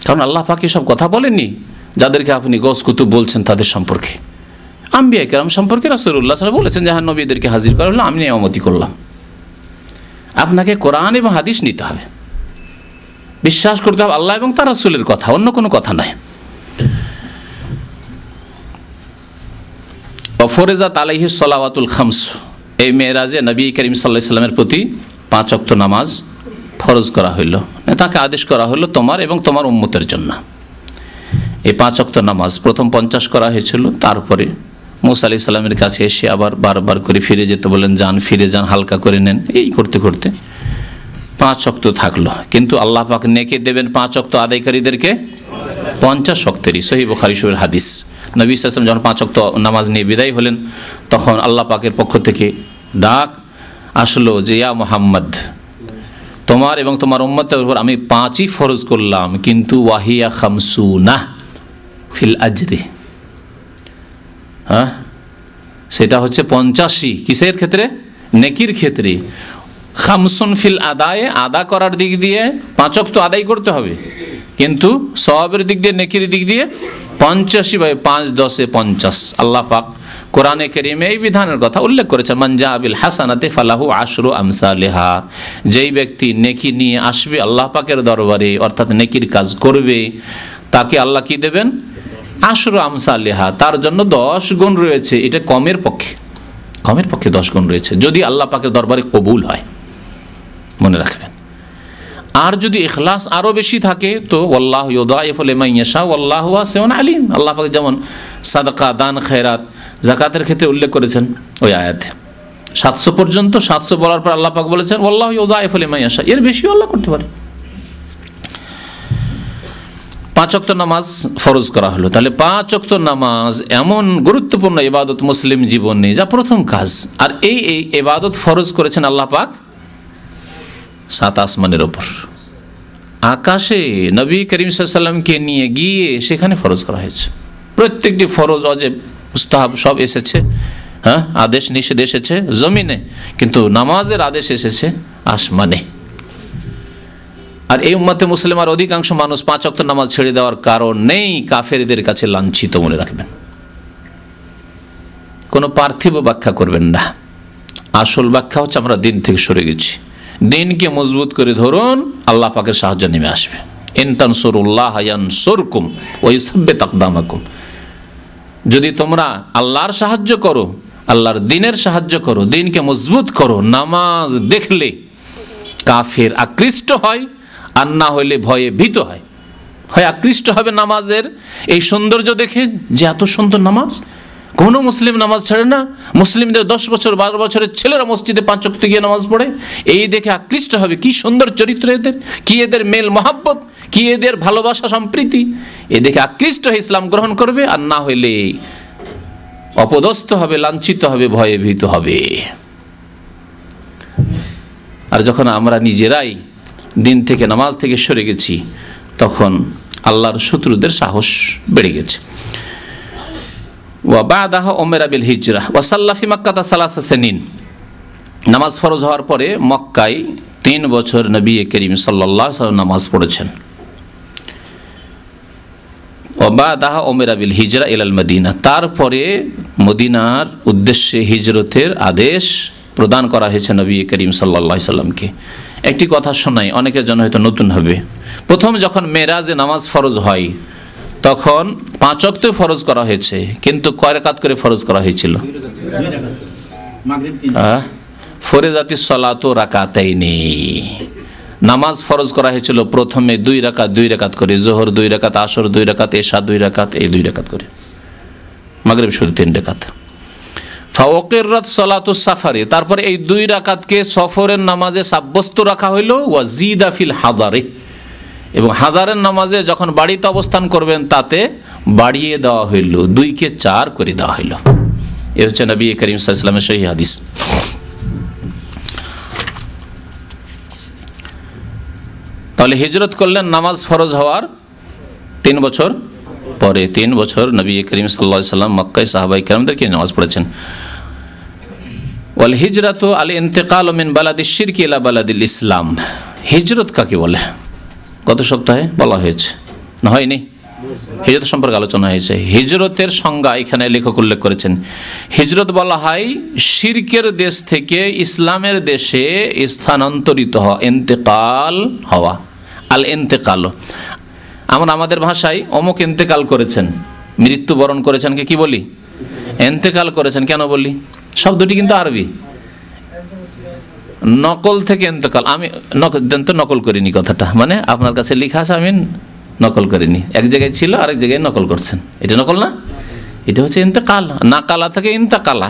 কারণ আল্লাহ পাক এসব কথা বলেননি যাদেরকে আপনি গোস কুতুব বলছেন তাদের সম্পর্কে। আম্বিয়া কেরাম সম্পর্কে রাসূলুল্লাহ সাল্লাল্লাহু আলাইহি ওয়াসাল্লাম বলেছেন যে হ্যাঁ, নবীদেরকে হাজির করা হলো, আমি ইমামতি করলাম। আপনাকে কোরআন এবং হাদিস নিতে হবে, বিশ্বাস করতে হবে আল্লাহ এবং তার রাসূলের কথা, অন্য কোনো কথা নয়। ফরজাত আলাইহিস সালাওয়াতুল খামস, এই মেরাজে নবী করিম সাল্লাল্লাহু আলাইহি ওয়াসাল্লামের প্রতি 5 ওয়াক্ত নামাজ ফরজ করা হইল, তাকে আদেশ করা হলো তোমার এবং তোমার উম্মতের জন্য। এই 5 ওয়াক্ত নামাজ প্রথম 50 করা হয়েছিল, তারপরে মুসা আলাইহিস সালামের কাছে এসে আবার বারবার করে ফিরে যেতে বলেন, ফিরে যান, হালকা করে নেন, এই করতে করতে 5 ওয়াক্ত থাকলো। কিন্তু আল্লাহ পাক নেকি দেবেন 5 ওয়াক্ত আদায়কারীদেরকে 50 ওয়াক্তেরই। সহিহ বুখারী শরীফের হাদিস। নবী সাল্লাল্লাহু আলাইহি ওয়াসাল্লাম যখন 5 ওয়াক্ত নামাজ নিয়ে বিদায় হলেন, তখন আল্লাহ পাকের পক্ষ থেকে ডাক আসলো যে ইয়া মুহাম্মদ, তোমার এবং তোমার উম্মতের উপর আমি 5ই ফরজ করলাম, কিন্তু ওয়াহিয়া খামসুনা ফিল আজরি, হ্যাঁ সেটা হচ্ছে 85 কিসের ক্ষেত্রে? নেকির ক্ষেত্রে। খামসুন ফিল আদায়ে, আদা করার দিক দিয়ে 5 ওয়াক্ত আদায় করতে হবে, কিন্তু সওয়াবের দিক দিয়ে, নেকির দিক দিয়ে 85/5 10 50। আল্লাহ পাক কোরআনে কারীমে এই বিধানের কথা উল্লেখ করেছেন, মান জা বিল হাসানাতি ফালাহু আশরু আমসালিহা, যেই ব্যক্তি নেকি নিয়ে আসবে আল্লাহ পাকের দরবারে, অর্থাৎ নেকির কাজ করবে, তাকে আল্লাহ কি দেবেন? আশরু আমসালিহা, তার জন্য 10 গুণ রয়েছে। এটা কমের পক্ষে 10 গুণ রয়েছে, যদি আল্লাহ পাকের দরবারে কবুল হয়, মনে রাখবেন। আর যদি ইখলাস আরও বেশি থাকে তো ওয়াল্লাহু ইউদাইফু লিমান ইয়াশা ওয়াল্লাহু ওয়াসিউন আলিম। আল্লাহ পাক যেমন সাদাকা, দান, খেরাত, যাকাতের ক্ষেত্রে উল্লেখ করেছেন ওই আয়াতে 700 পর্যন্ত, 700 বলার পর আল্লাহ পাক বলেছেন ওয়াল্লাহু ইউদাইফু লিমান ইয়াশা, এর বেশিও আল্লাহ করতে পারে। 5 ওয়াক্ত নামাজ ফরজ করা হলো। তাহলে 5 ওয়াক্ত নামাজ এমন গুরুত্বপূর্ণ ইবাদত মুসলিম জীবনে, যা প্রথম কাজ। আর এই ইবাদত ফরজ করেছেন আল্লাহ পাক 7 আসমানের ওপর, আকাশে নবী করিম সাল্লাল্লাহু আলাইহি ওয়াসাল্লামকে নিয়ে গিয়ে সেখানে ফরজ করা হয়েছে। প্রত্যেকটি ফরজ, ওয়াজিব, মুস্তাহাব সব এসেছে, হ্যাঁ, আদেশ নিষেধ এসেছে জমিনে, কিন্তু নামাজের আদেশ এসেছে আসমানে। আর এই উম্মতে মুসলিমার অধিকাংশ মানুষ 5 ওয়াক্ত নামাজ ছেড়ে দেওয়ার কারণ নেই, কাফেরদের কাছে লাঞ্ছিত, মনে রাখবেন। কোনো পার্থিব ব্যাখ্যা করবেন না, আসল ব্যাখ্যা হচ্ছে আমরা দিন থেকে সরে গেছি। দিনকে মজবুত করে ধরুন, আল্লাহ পাকের সাহায্য নেমে আসবে। ইন তানসুরুল্লাহ ইয়ানসুরকুম ওয়া ইউসাব্বিত আকদামাকুম, যদি তোমরা আল্লাহর সাহায্য করো, আল্লাহর দিনের সাহায্য করো, দিনকে মজবুত করো, নামাজ দেখলে কাফের আকৃষ্ট হয়, আর না হইলে ভয়ে ভীত হয়। হয় আকৃষ্ট হবে নামাজের এই সৌন্দর্য দেখে, যে এত সুন্দর নামাজ, কোনো মুসলিম নামাজ ছাড়ে না, মুসলিমদের 10 বছর 12 বছরের ছেলেরা মসজিদে 5 ওয়াক্ত গিয়ে নামাজ পড়ে, এই দেখে আকৃষ্ট হবে, কি সুন্দর চরিত্র এদের, কি এদের মেল মহাব্বত, কি এদের ভালোবাসা সম্প্রীতি, এ দেখে আকৃষ্ট হয়ে ইসলাম গ্রহণ করবে, আর না হইলে অপদস্থ হবে, লাঞ্ছিত হবে, ভয়ে ভীত হবে। আর যখন আমরা নিজেরাই দিন থেকে, নামাজ থেকে সরে গেছি, তখন আল্লাহর শত্রুদের সাহস বেড়ে গেছে। ওয়াবাদাহা উমরা বিল হিজরা ওয়া সাল্লা ফি মক্কাতা সালাসা সিনিন, নামাজ ফরজ হওয়ার পরে মক্কায় 3 বছর নবী করিম সাল্লাল্লাহু আলাইহি ওয়াসাল্লাম নামাজ পড়েছেন। ওয়াবাদাহা উমরা বিল হিজরা ইলাল মদিনা, তারপরে মদিনার উদ্দেশ্যে হিজরতের আদেশ প্রদান করা হয়েছে নবী করিম সাল্লাল্লাহু আলাইহি ওয়াসাল্লামকে। একটি কথা শোনাই, অনেকের জন্য হয়তো নতুন হবে। প্রথম যখন মেরাজে নামাজ ফরজ হয়, তখন 5 ওয়াক্ত ফরজ করা হয়েছে, কিন্তু কয় রাকাত করে ফরজ করা হয়েছিল? ফরজাতিস সালাতু রাকাতাইনি, নামাজ ফরজ করা হয়েছিল প্রথমে 2 রাকাত করে, যোহর 2 রাকাত, আসর 2 রাকাত, এশা 2 রাকাত, এই 2 রাকাত করে, মাগরিব শুধু 3 রাকাত। ফাওয়াকিরাত সালাতুস সাফারি, তারপরে এই 2 রাকাতকে সফরের নামাজে সাব্যস্ত রাখা হইল। ওয়াজিদা ফিল হাদারি, এবং হাজারের নামাজে যখন বাড়িতে অবস্থান করবেন তাতে বাড়িয়ে দেওয়া হইল, 2কে 4 করে দেওয়া হইল। এ হচ্ছে নবী করিম সাল্লাল্লাহু আলাইহি ওয়াসাল্লামের সহিহ হাদিস। তাহলে হিজরত করলেন নামাজ ফরজ হওয়ার 3 বছর পরে। 3 বছর নবী করিম সাল্লাল্লাহু আলাইহি ওয়াসাল্লাম মক্কায় সাহাবায়ে কেরামদেরকে নামাজ পড়েছেন। ওয়াল হিজরাতু আল ইন্তিকালু মিন বালাদিশ শিরকি ইলা বালাদিল ইসলাম। হিজরত কাকে বলে গত সপ্তাহে বলা হয়েছে, না হয়নি? হিজরত সম্পর্কে আলোচনা হয়েছে। হিজরতের সংজ্ঞা এখানে লেখক উল্লেখ করেছেন। হিজরত বলা হয় শিরকের দেশ থেকে ইসলামের দেশে স্থানান্তরিত হওয়া, ইন্তেকাল হওয়া। আল ইন্তেকাল, আমরা আমাদের ভাষায় অমুক ইন্তেকাল করেছেন, মৃত্যুবরণ করেছেন কে কি বলি? ইন্তেকাল করেছেন। কেন বলি? শব্দটি কিন্তু আরবি, নকল থেকে ইন্তেকাল। আমি নকল করিনি কথাটা, মানে আপনার কাছে লেখা আছে, আমি নকল করিনি। এক জায়গায় ছিল, আরেক জায়গায় নকল করছেন। এটা নকল না, এটা হচ্ছে ইন্তেকাল। নাকালা থেকে ইন্তাকালা,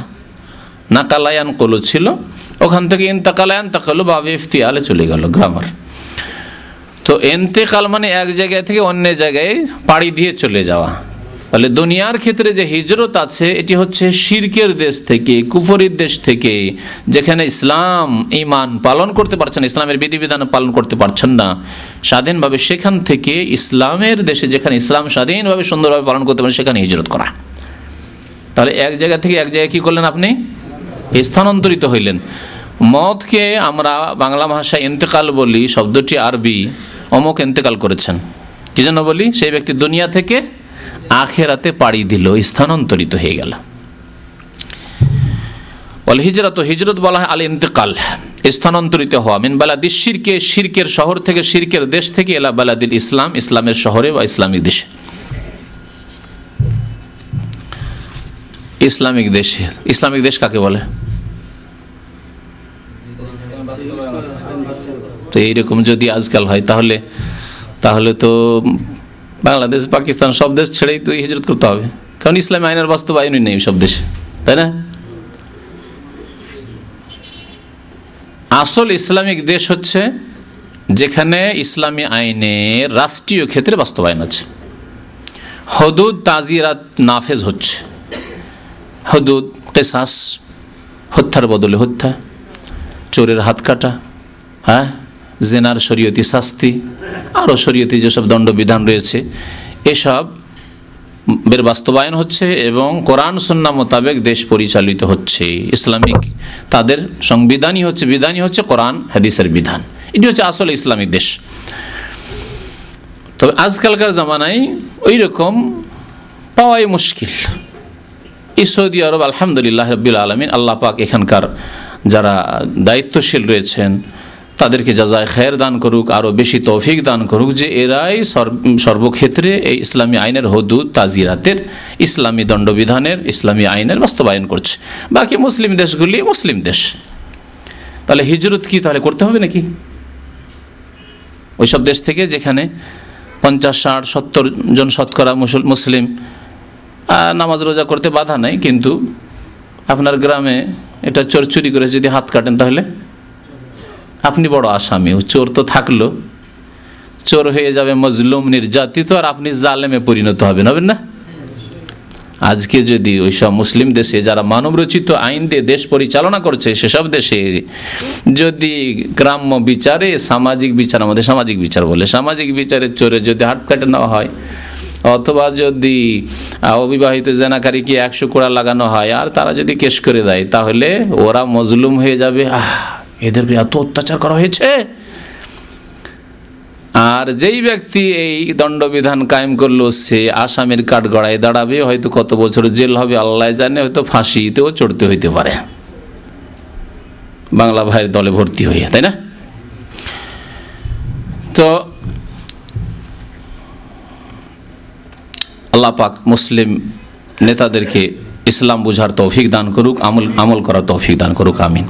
নাকালায়ান কলু ছিল, ওখান থেকে ইন্তাকালায়ান তাকালো বাবে ইফতিয়ালে চলে গেল, গ্রামার। তো ইন্তেকাল মানে এক জায়গা থেকে অন্য জায়গায় পাড়ি দিয়ে চলে যাওয়া। তাহলে দুনিয়ার ক্ষেত্রে যে হিজরত আছে এটি হচ্ছে শিরকের দেশ থেকে, কুফরির দেশ থেকে, যেখানে ইসলাম ঈমান পালন করতে পারছেন, ইসলামের বিধিবিধান পালন করতে পারছেন না স্বাধীনভাবে, সেখান থেকে ইসলামের দেশে যেখানে ইসলাম স্বাধীনভাবে সুন্দরভাবে পালন করতে পারেন সেখানে হিজরত করা। তাহলে এক জায়গা থেকে এক জায়গায় কী করলেন? আপনি স্থানান্তরিত হইলেন। মতকে আমরা বাংলা ভাষায় ইন্তেকাল বলি, শব্দটি আরবি। অমুক ইন্তেকাল করেছেন, কি জন্য বলি? সেই ব্যক্তি দুনিয়া থেকে আখেরাতে পাড়ি দিল, স্থানান্তরিত হয়ে গেল। ওয়াল হিজরাত, হিজরত বলা হয় আল ইন্তেকাল, স্থানান্তরিত হওয়া। মিন বালাদিশ শিরকে, শিরকের শহর থেকে, শিরকের দেশ থেকে, ইলা বালাদিল ইসলাম, ইসলামের শহরে বা ইসলামিক দেশে। ইসলামিক দেশে, ইসলামিক দেশ কাকে বলে? তো এইরকম যদি আজকাল হয় তাহলে তো বাংলাদেশ, পাকিস্তান সব দেশ ছেড়েই তো হিজরত করতে হবে, কারণ ইসলামী আইনের বাস্তবায়নই নেই সব দেশে, তাই না? আসল ইসলামিক দেশ হচ্ছে যেখানে ইসলামী আইনের রাষ্ট্রীয় ক্ষেত্রে বাস্তবায়ন আছে, হদুদ তাজিরাত নাফেজ হচ্ছে। হদুদ কিসাস, হত্যার বদলে হত্যা, চোরের হাত কাটা, হ্যাঁ, জেনার শরীয়তি শাস্তি, আরও শরীয়তি যেসব দণ্ডবিধান রয়েছে এসব এর বাস্তবায়ন হচ্ছে এবং কোরআন সুন্নাহ মোতাবেক দেশ পরিচালিত হচ্ছে। ইসলামিক তাদের সংবিধানই হচ্ছে, বিধানই হচ্ছে কোরআন হাদিসের বিধান। এটি হচ্ছে আসলে ইসলামিক দেশ। তবে আজকালকার জামানায় ওই রকম পাওয়াই মুশকিল। এই সৌদি আরব আলহামদুলিল্লাহ রাব্বিল আলামিন, আল্লাহ পাক এখানকার যারা দায়িত্বশীল রয়েছেন তাদেরকে জাযায়ে খায়ের দান করুক, আরও বেশি তৌফিক দান করুক, যে এরাই সর্বক্ষেত্রে এই ইসলামী আইনের হদুদ তাজিরাতের, ইসলামী দণ্ডবিধানের, ইসলামী আইনের বাস্তবায়ন করছে। বাকি মুসলিম দেশগুলি মুসলিম দেশ। তাহলে হিজরত কি তাহলে করতে হবে নাকি? ওইসব দেশ থেকে যেখানে 50, 60, 70 জন শতকরা মুসলিম, নামাজ রোজা করতে বাধা নাই, কিন্তু আপনার গ্রামে এটা চোর চুরি করে যদি হাত কাটেন তাহলে আপনি বড় আসামি। চোর তো থাকলো, চোর হয়ে যাবে মজলুম, নির্যাতিত, আর আপনি জালেমে পরিণত হবেন না? আজকে যদি ওইসব মুসলিম দেশে যারা মানবরচিত আইন দিয়ে দেশ পরিচালনা করছে সেসব দেশে যদি গ্রাম্য বিচারে, সামাজিক বিচার, আমাদের সামাজিক বিচার বলে, সামাজিক বিচারের চোরে যদি হাত কাটে নেওয়া হয়, অথবা যদি অবিবাহিত জেনাকারীকে 100 কোড়া লাগানো হয় আর তারা যদি কেস করে দেয়, তাহলে ওরা মজলুম হয়ে যাবে, এদের এত অত্যাচার করা হয়েছে। আর যেই ব্যক্তি এই দণ্ডবিধান কায়েম করলো সে আসামির কাঠগড়ায় দাঁড়াবে, হয়তো কত বছর জেল হবে আল্লাহ জানে, হয়তো ফাঁসিতেও চড়তে হইতে পারে বাংলা ভাইয়ের দলে ভর্তি হয়ে, তাই না? তো আল্লাহ পাক মুসলিম নেতাদেরকে ইসলাম বুঝার তৌফিক দান করুক, আমল করার তৌফিক দান করুক, আমিন।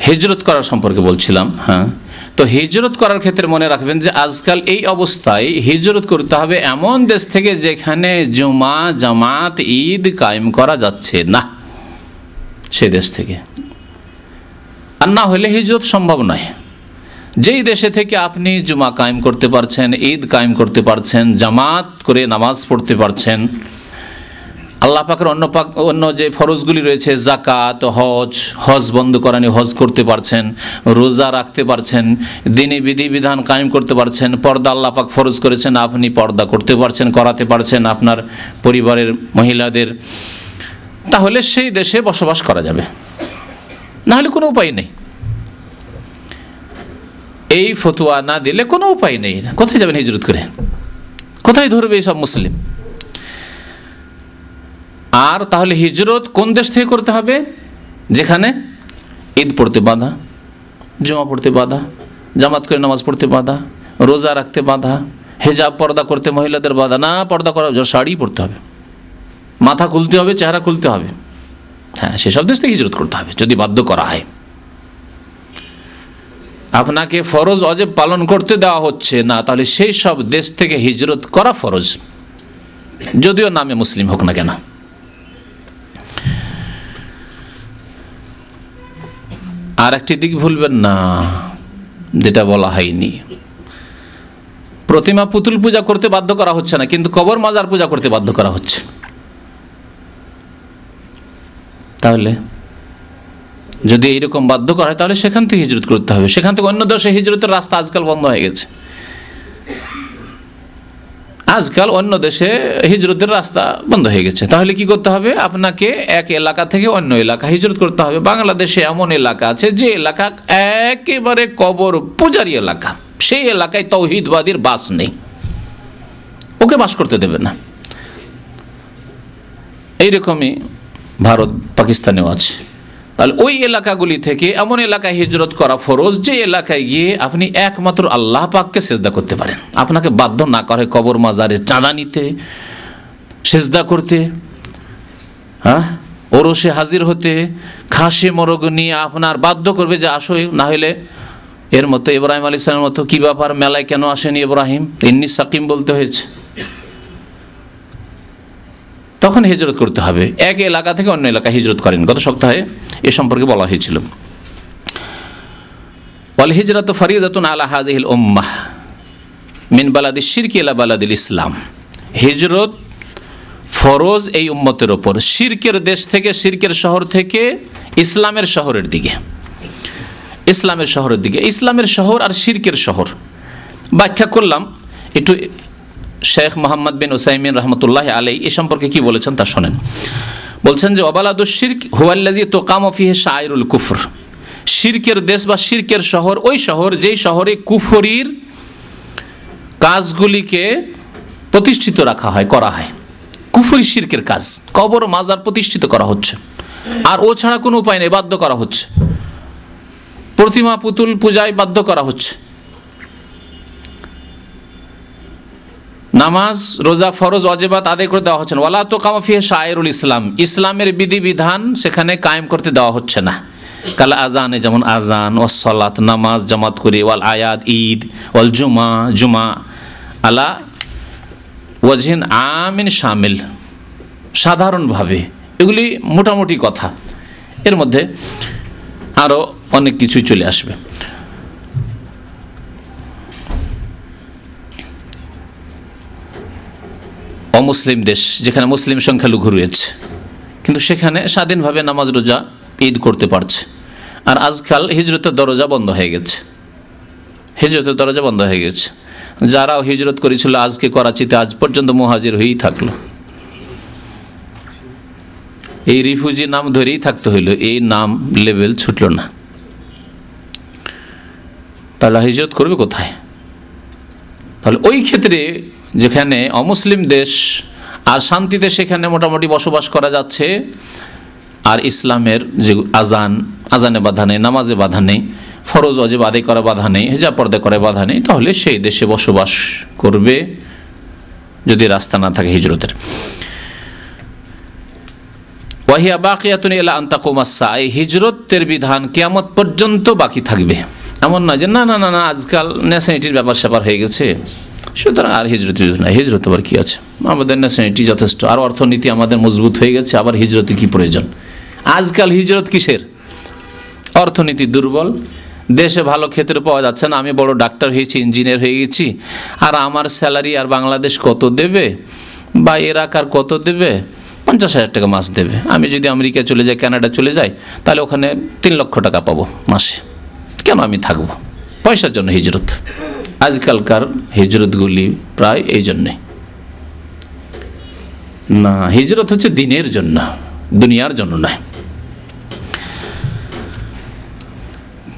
হিজরত করার সম্পর্কে বলছিলাম। হ্যাঁ, তো হিজরত করার ক্ষেত্রে মনে রাখবেন যে আজকাল এই অবস্থায় হিজরত করতে হবে এমন দেশ থেকে যেখানে জুমা, জামাত, ঈদ কায়েম করা যাচ্ছে না, সে দেশ থেকে। আর না হলে হিজরত সম্ভব নয়। যেই দেশে থেকে আপনি জুমা কায়েম করতে পারছেন, ঈদ কায়েম করতে পারছেন, জামাত করে নামাজ পড়তে পারছেন, আল্লাহ পাকের অন্য যে ফরজগুলি রয়েছে, যাকাত, হজ বন্ধ করানি হজ করতে পারছেন, রোজা রাখতে পারছেন, দ্বীনি বিধিবিধান কায়েম করতে পারছেন, পর্দা আল্লাহ পাক ফরজ করেছেন, আপনি পর্দা করতে পারছেন, করাতে পারছেন আপনার পরিবারের মহিলাদের, তাহলে সেই দেশে বসবাস করা যাবে, না হলে কোনো উপায় নেই। এই ফতোয়া না দিলে কোনো উপায় নেই। কোথায় যাবেন হিজরত করে? কোথায় ধরবে এইসব মুসলিম? আর তাহলে হিজরত কোন দেশ থেকে করতে হবে? যেখানে ঈদ পড়তে বাধা, জুমা পড়তে বাধা, জামাত করে নামাজ পড়তে বাধা, রোজা রাখতে বাধা, হেজাব পর্দা করতে মহিলাদের বাধা, না পর্দা করা শাড়ি পরতে হবে, মাথা খুলতে হবে, চেহারা খুলতে হবে, হ্যাঁ সেসব দেশ থেকে হিজরত করতে হবে যদি বাধ্য করা হয়। আপনাকে ফরজ অজেব পালন করতে দেওয়া হচ্ছে না, তাহলে সেই সব দেশ থেকে হিজরত করা ফরজ, যদিও নামে মুসলিম হোক না কেন। আর একটি দিক ভুলবেন না, যেটা বলা হয়নি, প্রতিমা পুতুল পূজা করতে বাধ্য করা হচ্ছে না, কিন্তু কবর মাজার পূজা করতে বাধ্য করা হচ্ছে। তাহলে যদি এইরকম বাধ্য করা হয় তাহলে সেখান থেকে হিজরত করতে হবে। সেখান থেকে অন্য দেশে হিজরতের রাস্তা আজকাল বন্ধ হয়ে গেছে। আজকাল অন্য দেশে হিজরতের রাস্তা বন্ধ হয়ে গেছে। তাহলে কি করতে হবে? আপনাকে এক এলাকা থেকে অন্য এলাকা হিজরত করতে হবে। বাংলাদেশে এমন এলাকা আছে যে এলাকা একেবারে কবর পূজারি এলাকা, সেই এলাকায় তাওহীদবাদীর বাস নেই, ওকে বাস করতে দেবে না। এইরকমই ভারত পাকিস্তানেও আছে। তাহলে ওই এলাকাগুলি থেকে এমন এলাকায় হিজরত করা ফরজ যে এলাকায় গিয়ে আপনি একমাত্র আল্লাহ পাককে সেজদা করতে পারেন। আপনাকে বাধ্য না করে কবর মাজারে চাঁদা নিতে, সেজদা করতে, হ্যাঁ ওরসে হাজির হতে, খাসি মোরগ নিয়ে আপনার বাধ্য করবে যে আসো, না হলে এর মতো ইব্রাহিম আলাইহিস সালামের মতো কি ব্যাপার, মেলায় কেন আসেনি ইব্রাহিম, ইন্নী সাকিম বলতে হয়েছে। তখন হিজরত করতে হবে। এক এলাকা থেকে অন্য এলাকায় হিজরত করেন। গত সপ্তাহে এ সম্পর্কে বলা হয়েছিল। ওয়াল হিজরাতু ফারিদাতুন আলা হাযিহিল উম্মাহ মিন বালাদিশ শিরকি ইলা বালাদিল ইসলাম। হিজরত ফরজ এই উম্মতের ওপর, শিরকের দেশ থেকে, শিরকের শহর থেকে ইসলামের শহরের দিকে, ইসলামের শহরের দিকে। ইসলামের শহর আর শিরকের শহর ব্যাখ্যা করলাম একটু। শেখ মোহাম্মদ বিন উসাইমিন রহমতুল্লাহ আলাই এ সম্পর্কে কি বলেছেন তা শোনেন। বলছেন যে ওয়াবালাদুশ শিরক হুয়াল্লাযী তুকামু ফীহি শাআইরুল কুফর। শিরকের দেশ বা শিরকের শহর ওই শহর যেই শহরে কুফরির কাজগুলিকে প্রতিষ্ঠিত রাখা হয়, করা হয়। কুফরি শিরকের কাজ, কবর মাজার প্রতিষ্ঠিত করা হচ্ছে, আর ও ছাড়া কোনো উপায় নেই, বাধ্য করা হচ্ছে। প্রতিমা পুতুল পূজায় বাধ্য করা হচ্ছে। নামাজ রোজা ফরজ অজেবাত আদায় করে দেওয়া হচ্ছে না। ওয়ালা তুকামু ফীহি শাআইরুল ইসলাম। ইসলামের বিধিবিধান সেখানে কায়েম করতে দেওয়া হচ্ছে না। কাল আজানে, যেমন আজান, ওয়াস সালাত নামাজ জামাত করে, ওয়াল আয়াদ ঈদ, ওয়াল জুমা জুমা, আলা ওয়াজহিন আমিন শামিল, সাধারণভাবে। এগুলি মোটামুটি কথা, এর মধ্যে আরও অনেক কিছুই চলে আসবে। অমুসলিম দেশ যেখানে মুসলিম সংখ্যালঘু রয়েছে, কিন্তু সেখানে স্বাধীনভাবে নামাজ রোজা ঈদ করতে পারছে। আর আজকাল হিজরতের দরজা বন্ধ হয়ে গেছে, হিজরতের দরজা বন্ধ হয়ে গেছে। যারাও হিজরত করেছিল আজকে করাচিতে আজ পর্যন্ত মুহাজির হয়েই থাকলো। এই রিফিউজি নাম ধরেই থাকতে হইল, এই নাম লেভেল ছুটল না। তাহলে হিজরত করবে কোথায়? তাহলে ওই ক্ষেত্রে যেখানে অমুসলিম দেশ আর শান্তিতে সেখানে মোটামুটি বসবাস করা যাচ্ছে, আর ইসলামের যে আজানে বাধা নেই, নামাজে বাধা নেই, ফরজ ওয়াজিব আদায় করা বাধা নেই, হিজাব পর্দা করা বাধা নেই, তাহলে সেই দেশে বসবাস করবে যদি রাস্তা না থাকে হিজরতের। ওয়াহিয়া বাকিয়াতুন ইলা আন তাকুমাস সাআ। এই হিজরতের বিধান কিয়ামত পর্যন্ত বাকি থাকবে। এমন না যে না না না না আজকাল ন্যাশনালিটির ব্যাপার স্যাপার হয়ে গেছে, সুতরাং আর হিজরত না। হিজরত আবার কী আছে? আমাদের ন্যাশনালিটি যথেষ্ট, আর অর্থনীতি আমাদের মজবুত হয়ে গেছে, আবার হিজরতে কী প্রয়োজন? আজকাল হিজরত কিসের? অর্থনীতি দুর্বল, দেশে ভালো ক্ষেত্রে পাওয়া যাচ্ছে না, আমি বড় ডাক্তার হয়েছি, ইঞ্জিনিয়ার হয়ে গেছি, আর আমার স্যালারি আর বাংলাদেশ কত দেবে বা ইরাক আর কত দেবে, 50,000 টাকা মাস দেবে। আমি যদি আমেরিকা চলে যাই, কানাডা চলে যাই, তাহলে ওখানে 3 লক্ষ টাকা পাবো মাসে, কেন আমি থাকবো? পয়সার জন্য হিজরত। আজকালকার হিজরতগুলি প্রায় এই জন্যে না, হিজরত হচ্ছে দিনের জন্য, দুনিয়ার জন্য নয়।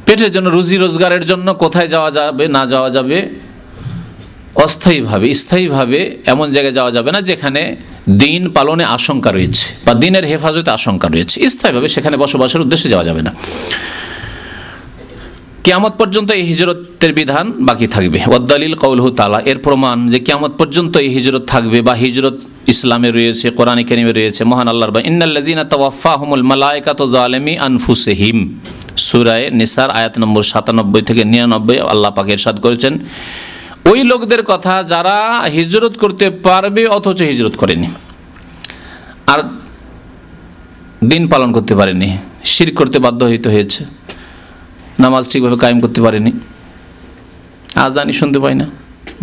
পেটের জন্য, রুজি রোজগারের জন্য কোথায় যাওয়া যাবে না যাওয়া যাবে, অস্থায়ীভাবে, স্থায়ীভাবে এমন জায়গায় যাওয়া যাবে না যেখানে দিন পালনে আশঙ্কা রয়েছে বা দিনের হেফাজতে আশঙ্কা রয়েছে। স্থায়ীভাবে সেখানে বসবাসের উদ্দেশ্যে যাওয়া যাবে না। কিয়ামত পর্যন্ত এই হিজরতের বিধান বাকি থাকবে। ওয়াদ্দালিল কাউলহু তাআলা, এর প্রমাণ যে কিয়ামত পর্যন্ত এই হিজরত থাকবে বা হিজরত ইসলামে রয়েছে, কোরআনে কারিমে রয়েছে। মহান আল্লাহর বা ইন্নাল্লাযীনা তাওয়াফাহুমুল মালায়েকাতু যালিমি আনফুসিহিম, সূরা নিসার আয়াত নম্বর 97 থেকে 99 আল্লাহ পাক ইরশাদ করেছেন, ওই লোকদের কথা যারা হিজরত করতে পারবে অথচ হিজরত করেনি, আর দিন পালন করতে পারেনি, শিরক করতে বাধ্য হয়েছে, নামাজ ঠিকভাবে কায়েম করতে পারেনি, আজানই শুনতে পায় না,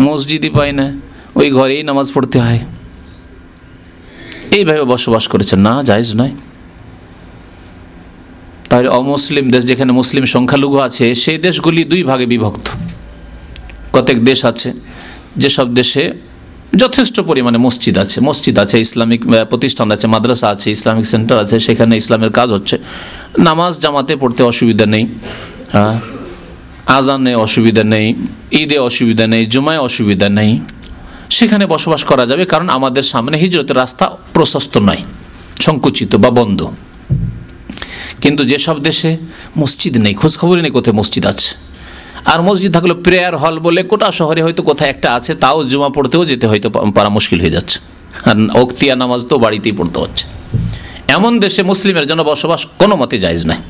মসজিদই পায় না, ওই ঘরেই নামাজ পড়তে হয়, এইভাবে বসবাস করেছে, না জায়েজ নয়। তাহলে অমুসলিম দেশ, যেখানে মুসলিম সংখ্যালঘু আছে, সেই দেশগুলি 2 ভাগে বিভক্ত। কতক দেশ আছে যেসব দেশে যথেষ্ট পরিমাণে মসজিদ আছে, ইসলামিক প্রতিষ্ঠান আছে, মাদ্রাসা আছে, ইসলামিক সেন্টার আছে, সেখানে ইসলামের কাজ হচ্ছে, নামাজ জামাতে পড়তে অসুবিধা নেই, আজানে অসুবিধা নেই, ঈদে অসুবিধা নেই, জুমায় অসুবিধা নেই, সেখানে বসবাস করা যাবে। কারণ আমাদের সামনে হিজরতের রাস্তা প্রশস্ত নয়, সংকুচিত বা বন্ধ। কিন্তু যেসব দেশে মসজিদ নেই, খোঁজখবরই নেই কোথায় মসজিদ আছে, আর মসজিদ থাকলে প্রেয়ার হল বলে গোটা শহরে হয়তো কোথায় একটা আছে, তাও জুমা পড়তেও যেতে হয়তো পারা মুশকিল হয়ে যাচ্ছে, আর ওক্তিয়া নামাজ তো বাড়িতেই পড়তে হচ্ছে। এমন দেশে মুসলিমের জন্য বসবাস কোনো মতে জায়েজ নয়।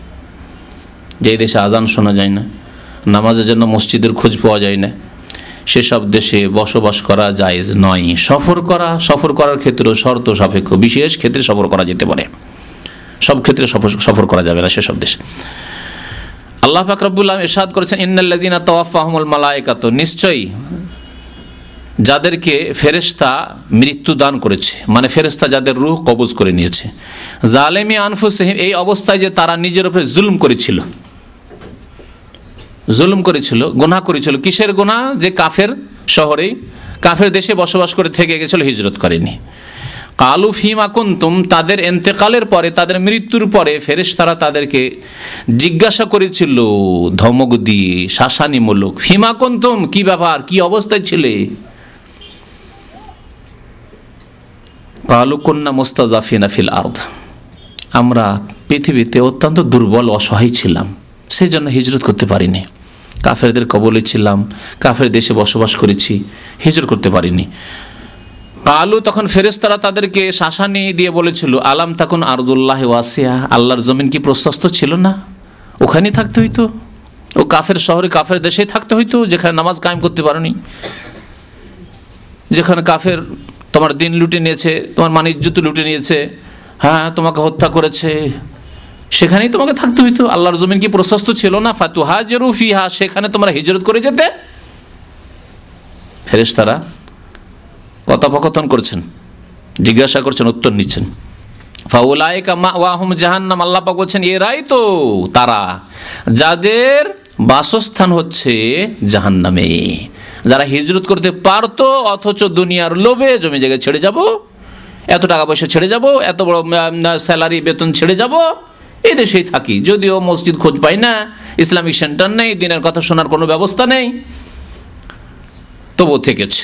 যে দেশে আজান শোনা যায় না, নামাজের জন্য মসজিদের খোঁজ পাওয়া যায় না, সেসব দেশে বসবাস করা জায়েজ নয়। সফর করার ক্ষেত্রেও শর্ত সাপেক্ষ, বিশেষ ক্ষেত্রে সফর করা যেতে পারে, সব ক্ষেত্রে সফর করা যাবে না সেসব দেশ। আল্লাহ পাক রব্বুল আলামিন ইরশাদ করেছেন, ইন্নাল্লাযীনা তাওয়াফাহুমুল মালায়েকাতু, নিশ্চয়ই যাদেরকে ফেরেশতা মৃত্যু দান করেছে, মানে ফেরেশতা যাদের রূহ কবজ করে নিয়েছে, জালিমি আনফুসিহিম, এই অবস্থায় যে তারা নিজের উপরে জুলুম করেছিল, গুনাহ করেছিল। কিসের গুনাহ? যে কাফের শহরেই, কাফের দেশে বসবাস করে থেকে গেছিল, হিজরত করেনি। কালু ফিমা কুনতুম, তাদের ইন্তেকালের পরে, তাদের মৃত্যুর পরে ফেরেশতারা তাদেরকে জিজ্ঞাসা করেছিল ধমক দিয়ে, শাসানিমূলক, ফিমা কুনতুম, কি ব্যাপার, কি অবস্থায় ছিলে? কালু কুন্না মুস্তাযাফিনা ফিল আরদ, আমরা পৃথিবীতে অত্যন্ত দুর্বল অসহায় ছিলাম, সেই জন্য হিজরত করতে পারিনি, কাফেরদের কবলে ছিলাম, কাফের দেশে বসবাস করেছি, হিজরত করতে পারিনি। কালু, তখন ফেরেশতারা তাদেরকে শাসানি দিয়ে বলেছিল, আলাম তাকুন আরদুল্লাহি ওয়াসিয়া, আল্লাহর জমিন কি প্রশস্ত ছিল না? ওখানেই থাকতে হইতো, ও কাফের শহরে, কাফের দেশেই থাকতে হইতো, যেখানে নামাজ কায়েম করতে পারোনি, যেখানে কাফের তোমার দিন লুটে নিয়েছে, তোমার মান ইজ্জত লুটে নিয়েছে, হ্যাঁ তোমাকে হত্যা করেছে, সেখানেই তোমাকে থাকতে হইতো। আল্লাহর জমিন কি প্রশস্ত ছিল না? ফাতুহাজিরু ফিহা, সেখানে তোমরা হিজরত করে যেতে। ফেরেশতারা কথোপকথন করছেন, জিজ্ঞাসা করছেন, উত্তর নিচ্ছেন। ফাউলাইকা মাওয়াহুম জাহান্নাম, আল্লাহ পাক বলছেন এরাই তো তারা যাদের বাসস্থান হচ্ছে জাহান্নামে। যারা হিজরত করতে পারতো অথচ দুনিয়ার লোভে জমি জায়গা ছেড়ে যাব, এত টাকা পয়সা ছেড়ে যাব, এত বড় স্যালারি বেতন ছেড়ে যাব, এই দেশেই থাকি, যদিও মসজিদ খোঁজ পাই না, ইসলামিক সেন্টার নেই, দিনের কথা শোনার কোনো ব্যবস্থা নেই, তবুও থেকেছে।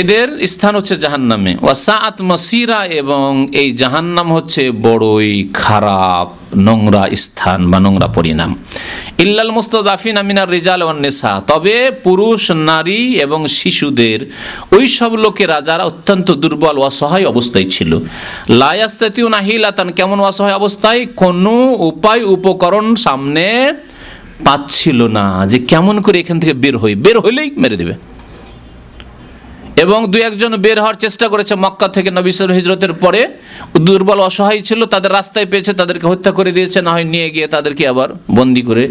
এদের স্থান হচ্ছে জাহান্নামে। ওয়াসাআত মাসিরা, এবং এই জাহান্নাম হচ্ছে বড়ই খারাপ নোংরা স্থান বা নোংরা পরিণাম। ইল্লাল মুস্তাযাফিনা মিনার রিজাল ওয়ান নিসা, তবে পুরুষ, নারী এবং শিশুদের, ওই সব লোকেরা যারা অত্যন্ত দুর্বল অসহায় অবস্থায় ছিল। লা ইয়াস্তাতিউনা হিলাতান, কেমন অসহায় অবস্থায়? কোনো উপায় উপকরণ সামনে পাচ্ছিল না, যে কেমন করে এখান থেকে বের হইলেই মেরে দেবে। এবং 2-1 জন বের হওয়ার চেষ্টা করেছে মক্কা থেকে নবী সাল্লাল্লাহু আলাইহি হিজরতের পরে, দুর্বল অসহায় ছিল, তাদের রাস্তায় পেয়েছে, তাদেরকে হত্যা করে দিয়েছে, না হয় নিয়ে গিয়ে তাদেরকে আবার বন্দি করে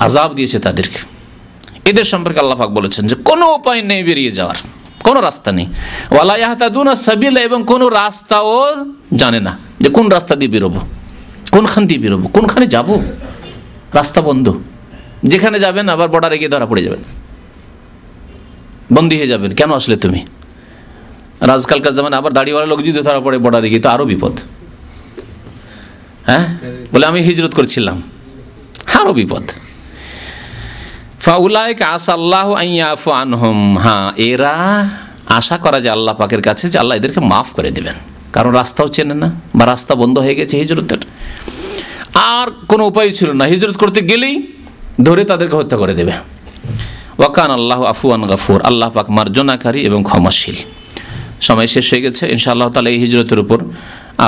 আযাব দিয়েছে তাদেরকে। এদের সম্পর্কে আল্লাহ পাক বলেছেন যে কোনো উপায় নেই বেরিয়ে যাওয়ার, কোনো রাস্তা নেই। ওয়ালা ইয়াহতাদুনা সাবিলা, এবং কোনো রাস্তাও জানে না যে কোন রাস্তা দিয়ে বেরোবো, কোনখান দিয়ে বেরোবো, কোনখানে যাব, রাস্তা বন্ধ। যেখানে যাবেন আবার বর্ডারে গিয়ে ধরা পড়ে যাবেন, বন্দী হয়ে যাবেন। কেন আসলে তুমি? আর আজকালকার জামানে আবার দাড়িওয়ালা লোক যদি ধরা পড়ে বর্ডারে গিয়ে, তো আরও বিপদ। হ্যাঁ, বলে আমি হিজরত করছিলাম, আরও বিপদ। ফাউলাইকা আসাল্লাহু আন ইয়াফু আনহুম, হ্যাঁ এরা আশা করা যায় আল্লাহ পাকের কাছে যে আল্লাহ এদেরকে মাফ করে দেবেন, কারণ রাস্তাও চেনে না বা রাস্তা বন্ধ হয়ে গেছে হিজরতের, আর কোনো উপায় ছিল না, হিজরত করতে গেলেই ধরে তাদেরকে হত্যা করে দেবে। ওয়াকান আল্লাহু আফুয়ান গাফুর, আল্লাহ পাক মার্জনাকারী এবং ক্ষমাশীল। সময় শেষ হয়ে গেছে। ইনশাআল্লাহ তাআলা এই হিজরতের উপর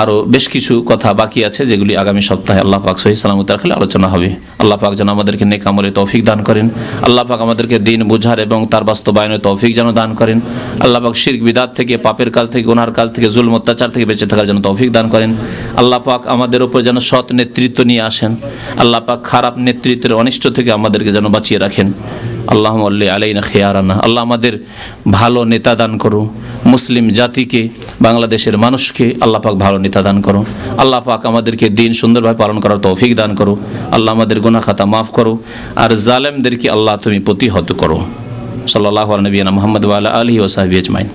আরও বেশ কিছু কথা বাকি আছে, যেগুলি আগামী সপ্তাহে আল্লাহ পাক সহি সালামত রাখলে আলোচনা হবে। আল্লাহ পাক যেন আমাদেরকে নেক আমলে তৌফিক দান করেন। আল্লাহ পাক আমাদেরকে দিন বুঝার এবং তার বাস্তবায়নের তৌফিক যেন দান করেন। আল্লাহ পাক শিরক বিদআত থেকে, পাপের কাজ থেকে, গুনার কাজ থেকে, জুলম অত্যাচার থেকে বেঁচে থাকার জন্য তৌফিক দান করেন। আল্লাহ পাক আমাদের উপর যেন সৎ নেতৃত্ব নিয়ে আসেন। আল্লাহ পাক খারাপ নেতৃত্বের অনিষ্ট থেকে আমাদেরকে যেন বাঁচিয়ে রাখেন। আল্লাহুম্মা সাল্লি আলাইনা খিয়ারানা, আল্লাহ আমাদের ভালো নেতা দান করো। মুসলিম জাতিকে, বাংলাদেশের মানুষকে আল্লাহ পাক ভালো নেতা দান করো। আল্লাহ পাক আমাদেরকে দিন সুন্দরভাবে পালন করার তৌফিক দান করো। আল্লাহ আমাদের গুনাহ খাতা মাফ করো, আর জালেমদেরকে আল্লাহ তুমি প্রতিহত করো। সাল্লাল্লাহু আলা নবিয়িনা মুহাম্মদ ওয়া আলা আলিহি ওয়া সাহবিহি আজমাইন।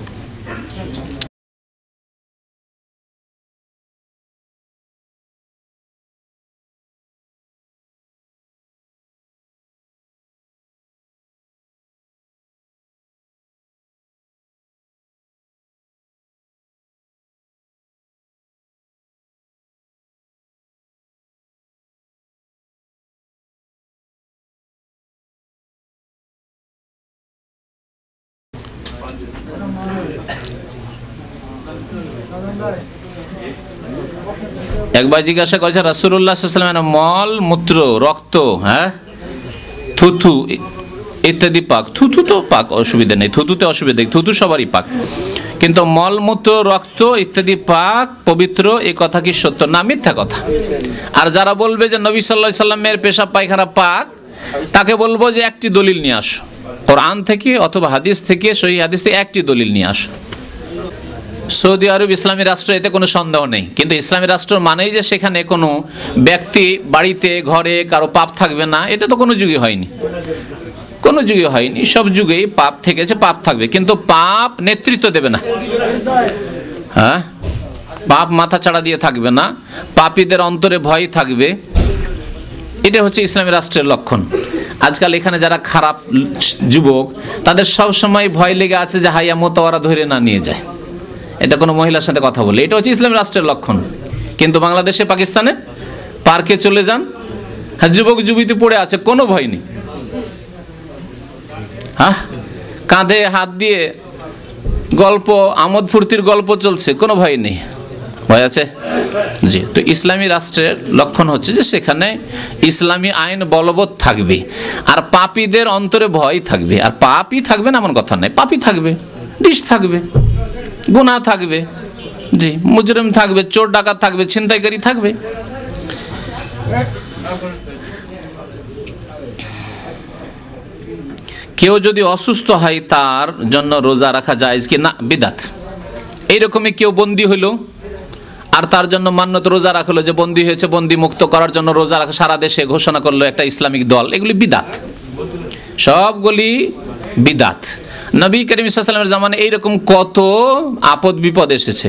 একবার জিজ্ঞাসা করেছে রাসূলুল্লাহ সাল্লাল্লাহু আলাইহি ওয়াসাল্লাম, মল মূত্র রক্ত, হ্যাঁ থুতু ইত্যাদি পাক। থুতু তো পাক, অসুবিধা নেই, থুতুতে অসুবিধা নেই, থুতু সবারই পাক, কিন্তু মলমূত্র রক্ত ইত্যাদি পাক পবিত্র, এই কথা কি সত্য না মিথ্যা কথা? আর যারা বলবে যে নবী সাল্লাল্লাহু আলাইহি সাল্লামের পেশাব পায়খানা পাক, তাকে বলবো যে একটি দলিল নিয়ে আসো, কোরআন থেকে অথবা হাদিস থেকে, সহিহ হাদিস থেকে একটি দলিল নিয়ে আসো। সৌদি আরব ইসলামী রাষ্ট্র, এতে কোনো সন্দেহ নেই, কিন্তু ইসলামী রাষ্ট্র মানেই যে সেখানে কোনো ব্যক্তি বাড়িতে ঘরে কারো পাপ থাকবে না, এটা তো কোনো যুগে হয়নি, কোনো যুগে হয়নি। সব যুগেই পাপ থেকেছে, পাপ থাকবে, কিন্তু পাপ নেতৃত্ব দেবে না। হ্যাঁ, পাপ মাথা চাড়া দিয়ে থাকবে না, পাপীদের অন্তরে ভয় থাকবে। এটা হচ্ছে ইসলামী রাষ্ট্রের লক্ষণ। আজকাল এখানে যারা খারাপ যুবক, তাদের সব সময় ভয় লেগে আছে যে হাইয়া মোতাওয়ারা ধরে না নিয়ে যায়, এটা কোনো মহিলার সাথে কথা বলে, এটা হচ্ছে ইসলামী রাষ্ট্রের লক্ষণ। কিন্তু বাংলাদেশে, পাকিস্তানে পার্কে চলে যান, হ্যাঁ যুবক যুবতী পড়ে আছে, কোনো ভয় নেই। হ্যাঁ, কাঁধে হাত দিয়ে গল্প, আমোদ ফুর্তির গল্প চলছে, কোনো ভয় নেই। ভয় আছে? জি। তো ইসলামী রাষ্ট্রের লক্ষণ হচ্ছে যে সেখানে ইসলামী আইন বলবৎ থাকবে, আর পাপীদের অন্তরে ভয় থাকবে। আর পাপই থাকবে না এমন কথা নাই, পাপই থাকবে, ডিশ থাকবে, গুনাহ থাকবে, জি, মুজরিম থাকবে, চোর ডাকাত থাকবে, ছিনতাইকারী থাকবে। কেউ যদি অসুস্থ হয়, তার জন্য রোজা রাখা জায়েজ কি না? বিদআত। এইরকমই কেউ বন্দী হইলো আর তার জন্য মান্যত রোজা রাখলো, যে বন্দী হয়েছে, বন্দী মুক্ত করার জন্য রোজা রাখা সারা দেশে ঘোষণা করলো একটা ইসলামিক দল, এগুলি বিদআত, সবগুলি বিদআত। নবী করিম সাল্লাল্লাহু আলাইহি ওয়াসাল্লামের জামানে এইরকম কত আপদ বিপদ এসেছে।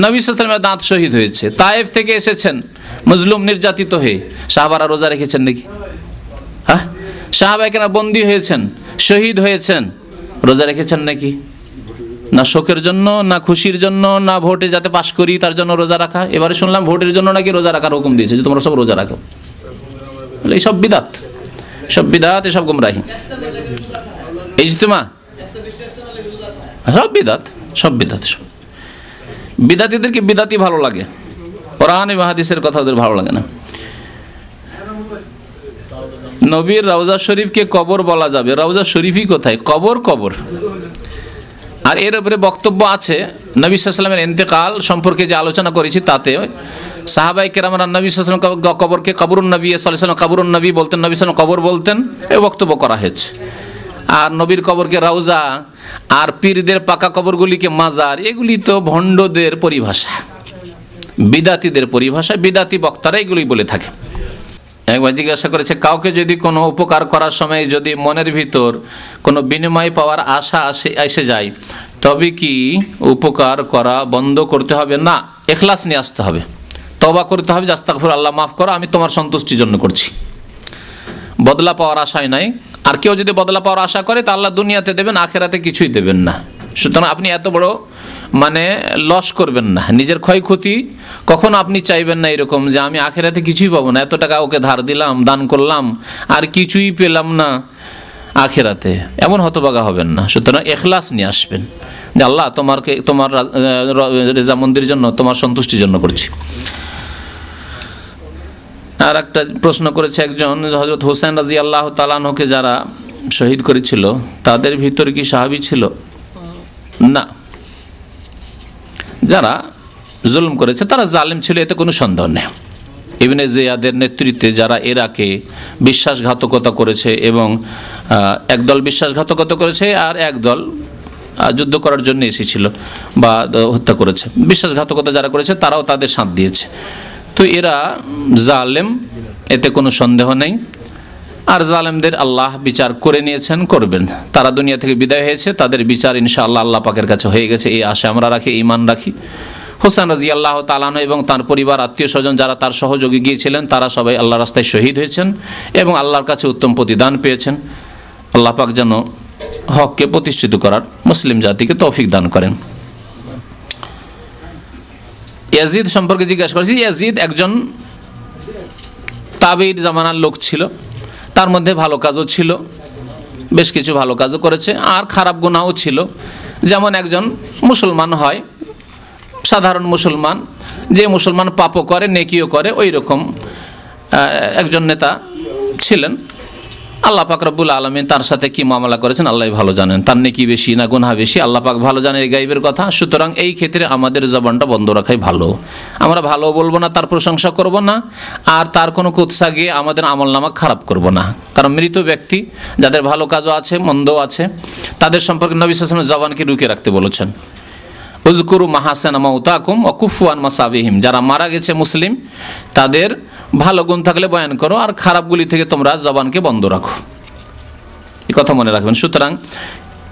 নবী সাল্লাল্লাহু আলাইহি ওয়াসাল্লামের দাঁত শহীদ হয়েছে, তায়েফ থেকে এসেছেন মজলুম নির্যাতিত হয়ে, সাহাবারা রোজা রেখেছেন নাকি? হ্যাঁ, সাহাবায়ে কেরাম বন্দী হয়েছেন, শহীদ হয়েছেন, রোজা রেখেছেন নাকি? না শোকের জন্য, না খুশির জন্য, না ভোটে যাতে পাশ করি তার জন্য রোজা রাখা। এবারে শুনলাম ভোটের জন্য নাকি রোজা রাখার হুকুম দিয়েছে, যে তোমরা সব রোজা রাখো। এই সব বিদআত, সব বিদআত, এসব গুমরাহি। ইজতিমা সব বিদআত, সব বিদআত। সব বিদআতীদেরকে বিদআতই ভালো লাগে, কোরআন এবং হাদিসের কথা ওদের ভালো লাগে না। নবীর রওজা শরীফকে কবর বলা যাবে? রওজা শরীফই কোথায়, কবর কবর। আর এর উপরে বক্তব্য আছে, নবী সাল্লাল্লাহু আলাইহি ওয়াসাল্লামের ইন্তেকাল সম্পর্কে যে আলোচনা করেছি তাতে সাহাবায়ে কেরামরা নবী সাল্লাল্লাহু আলাইহি ওয়াসাল্লাম কবরকে কবরুন নবী সাল্লাল্লাহু আলাইহি ওয়াসাল্লাম কবরুন নবী বলতেন, নবী সাল্লাল্লাহু আলাইহি ওয়াসাল্লাম কবর বলতেন, এই বক্তব্য করা হয়েছে। আর নবীর কবরকে রওজা, আর পীরদের পাকা কবরগুলিকে মাজার, এগুলি তো ভণ্ডদের পরিভাষা, বিদাতীদের পরিভাষা, বিদাতী বক্তারা এগুলি বলে থাকে। একবার জিজ্ঞাসা করেছে, কাউকে যদি কোনো উপকার করার সময় যদি মনের ভিতর কোনো বিনিময় পাওয়ার আশা এসে যায়, তবে কি উপকার করা বন্ধ করতে হবে? না, ইখলাস নিয়ে আসতে হবে, তওবা করতে হবে যে আস্তাগফিরুল্লাহ, আল্লাহ মাফ করো, আমি তোমার সন্তুষ্টির জন্য করছি, বদলা পাওয়ার আশায় নাই। আর কেউ যদি বদলা পাওয়ার আশা করে তা আল্লাহ দুনিয়াতে দেবেন, আখেরাতে কিছুই দেবেন না। সুতরাং আপনি এত বড় লস করবেন না, নিজের ক্ষয়ক্ষতি কখনো আপনি চাইবেন না এরকম যে আমি আখেরাতে কিছুই পাবো না, এত টাকা ওকে ধার দিলাম, দান করলাম, আর কিছুই পেলাম না আখেরাতে, এমন হতভাগা হবেন না। সুতরাং ইখলাস নিয়ে আসবেন যে আল্লাহ তোমার রেজামন্দির জন্য, তোমার সন্তুষ্টির জন্য করছি। আর একটা প্রশ্ন করেছে একজন, হযরত হোসেন রাদিয়াল্লাহু তাআলা আনহুকে যারা শহীদ করেছিল তাদের ভিতরে কি সাহাবী ছিল? না, যারা জুলুম করেছে তারা জালেম ছিল, এতে কোনো সন্দেহ নেই। ইবনে জিয়াদের নেতৃত্বে যারা ইরাকে বিশ্বাসঘাতকতা করেছে, এবং একদল বিশ্বাসঘাতকতা করেছে আর একদল যুদ্ধ করার জন্য এসেছিল বা হত্যা করেছে, বিশ্বাসঘাতকতা যারা করেছে তারাও তাদের সাথ দিয়েছে। তো এরা জালেম, এতে কোনো সন্দেহ নেই। আর জালেমদের আল্লাহ বিচার করে নিয়েছেন, করবেন। তারা দুনিয়া থেকে বিদায় হয়েছে, তাদের বিচার ইনশাআল্লাহ আল্লাহ পাকের কাছে হয়ে গেছে, এই আশা আমরা রাখি, ঈমান রাখি। হোসেন রাদিয়াল্লাহু তাআলা আনহু এবং তার পরিবার, আত্মীয় স্বজন যারা তার সহযোগী গিয়েছিলেন, তারা সবাই আল্লাহর রাস্তায় শহীদ হয়েছেন এবং আল্লাহর কাছে উত্তম প্রতিদান পেয়েছেন। আল্লাহ পাক যেন হককে প্রতিষ্ঠিত করার মুসলিম জাতিকে তৌফিক দান করেন। ইয়াজিদ সম্পর্কে জিজ্ঞাসা করেছি। ইয়াজিদ একজন তাবেঈর জামানার লোক ছিল, তার মধ্যে ভালো কাজও ছিল, বেশ কিছু ভালো কাজও করেছে, আর খারাপ গুনাহও ছিল। যেমন একজন মুসলমান হয়, সাধারণ মুসলমান, যে মুসলমান পাপও করে নেকিও করে, ওই রকম একজন নেতা ছিলেন। আল্লাহ পাক রব্বুল আলামিন তার সাথে কি মামলা করেছেন আল্লাহই ভালো জানেন, তার নেকি বেশি না গুনাহ বেশি আল্লাহ পাক ভালো জানেন, এই গায়বের কথা। সুতরাং এই ক্ষেত্রে আমাদের জবানটা বন্ধ রাখাই ভালো। আমরা ভালো বলবো না, তার প্রশংসা করব না, আর তার কোনো কুৎসা গিয়ে আমাদের আমলনামা খারাপ করব না। কারণ মৃত ব্যক্তি যাদের ভালো কাজও আছে মন্দও আছে, তাদের সম্পর্কে নবী সাল্লাল্লাহু আলাইহি ওয়াসাল্লাম জবানকে ঢুকে রাখতে বলেছেন। উযকুরু মাহাসানা মাউতাকুম ওয়া কুফু আন মাসাবিহিম, যারা মারা গেছে মুসলিম তাদের ভালো গুণ থাকলে বয়ান করো, আর খারাপগুলি থেকে তোমরা জবানকে বন্ধ রাখো, এই কথা মনে রাখবেন। সুতরাং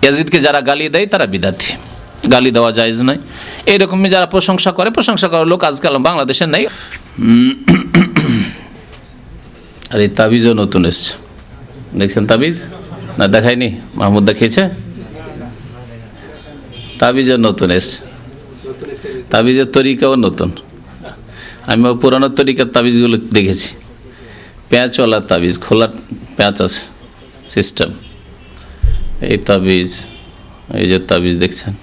ইয়াজিদকে যারা গালি দেয় তারা বিদাতি, গালি দেওয়া জায়েজ নয়। এইরকমই যারা প্রশংসা করে, প্রশংসা করার লোক আজকাল বাংলাদেশে নেই। আর এই তাবিজও নতুন এসছে, দেখছেন তাবিজ না? দেখায়নি? মাহমুদ দেখিয়েছে? তাবিজও নতুন এসছে, তাবিজের তরিকাও নতুন। আমি পুরানো তরিকার তাবিজগুলো দেখেছি, প্যাঁচওয়ালা তাবিজ, খোলার প্যাঁচ আছে সিস্টেম। এই তাবিজ, এই যে তাবিজ দেখছেন,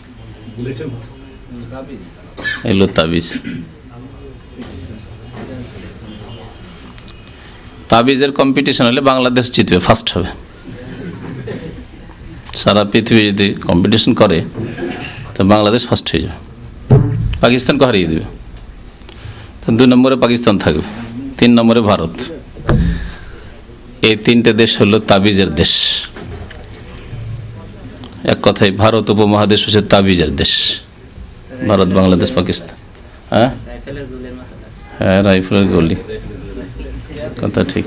এগুলো তাবিজ। তাবিজের কম্পিটিশন হলে বাংলাদেশ জিতবে, ফার্স্ট হবে। সারা পৃথিবী যদি কম্পিটিশন করে তো বাংলাদেশ ফার্স্ট হয়ে যাবে, পাকিস্তানকে হারিয়ে দেবে। তো 2 নম্বরে পাকিস্তান থাকবে, 3 নম্বরে ভারত। এই 3টে দেশ হলো তাবিজের দেশ। এক কথায় ভারত উপমহাদেশ হচ্ছে তাবিজের দেশ, ভারত, বাংলাদেশ, পাকিস্তান। হ্যাঁ হ্যাঁ, রাইফেলের গুলি, কথা ঠিক।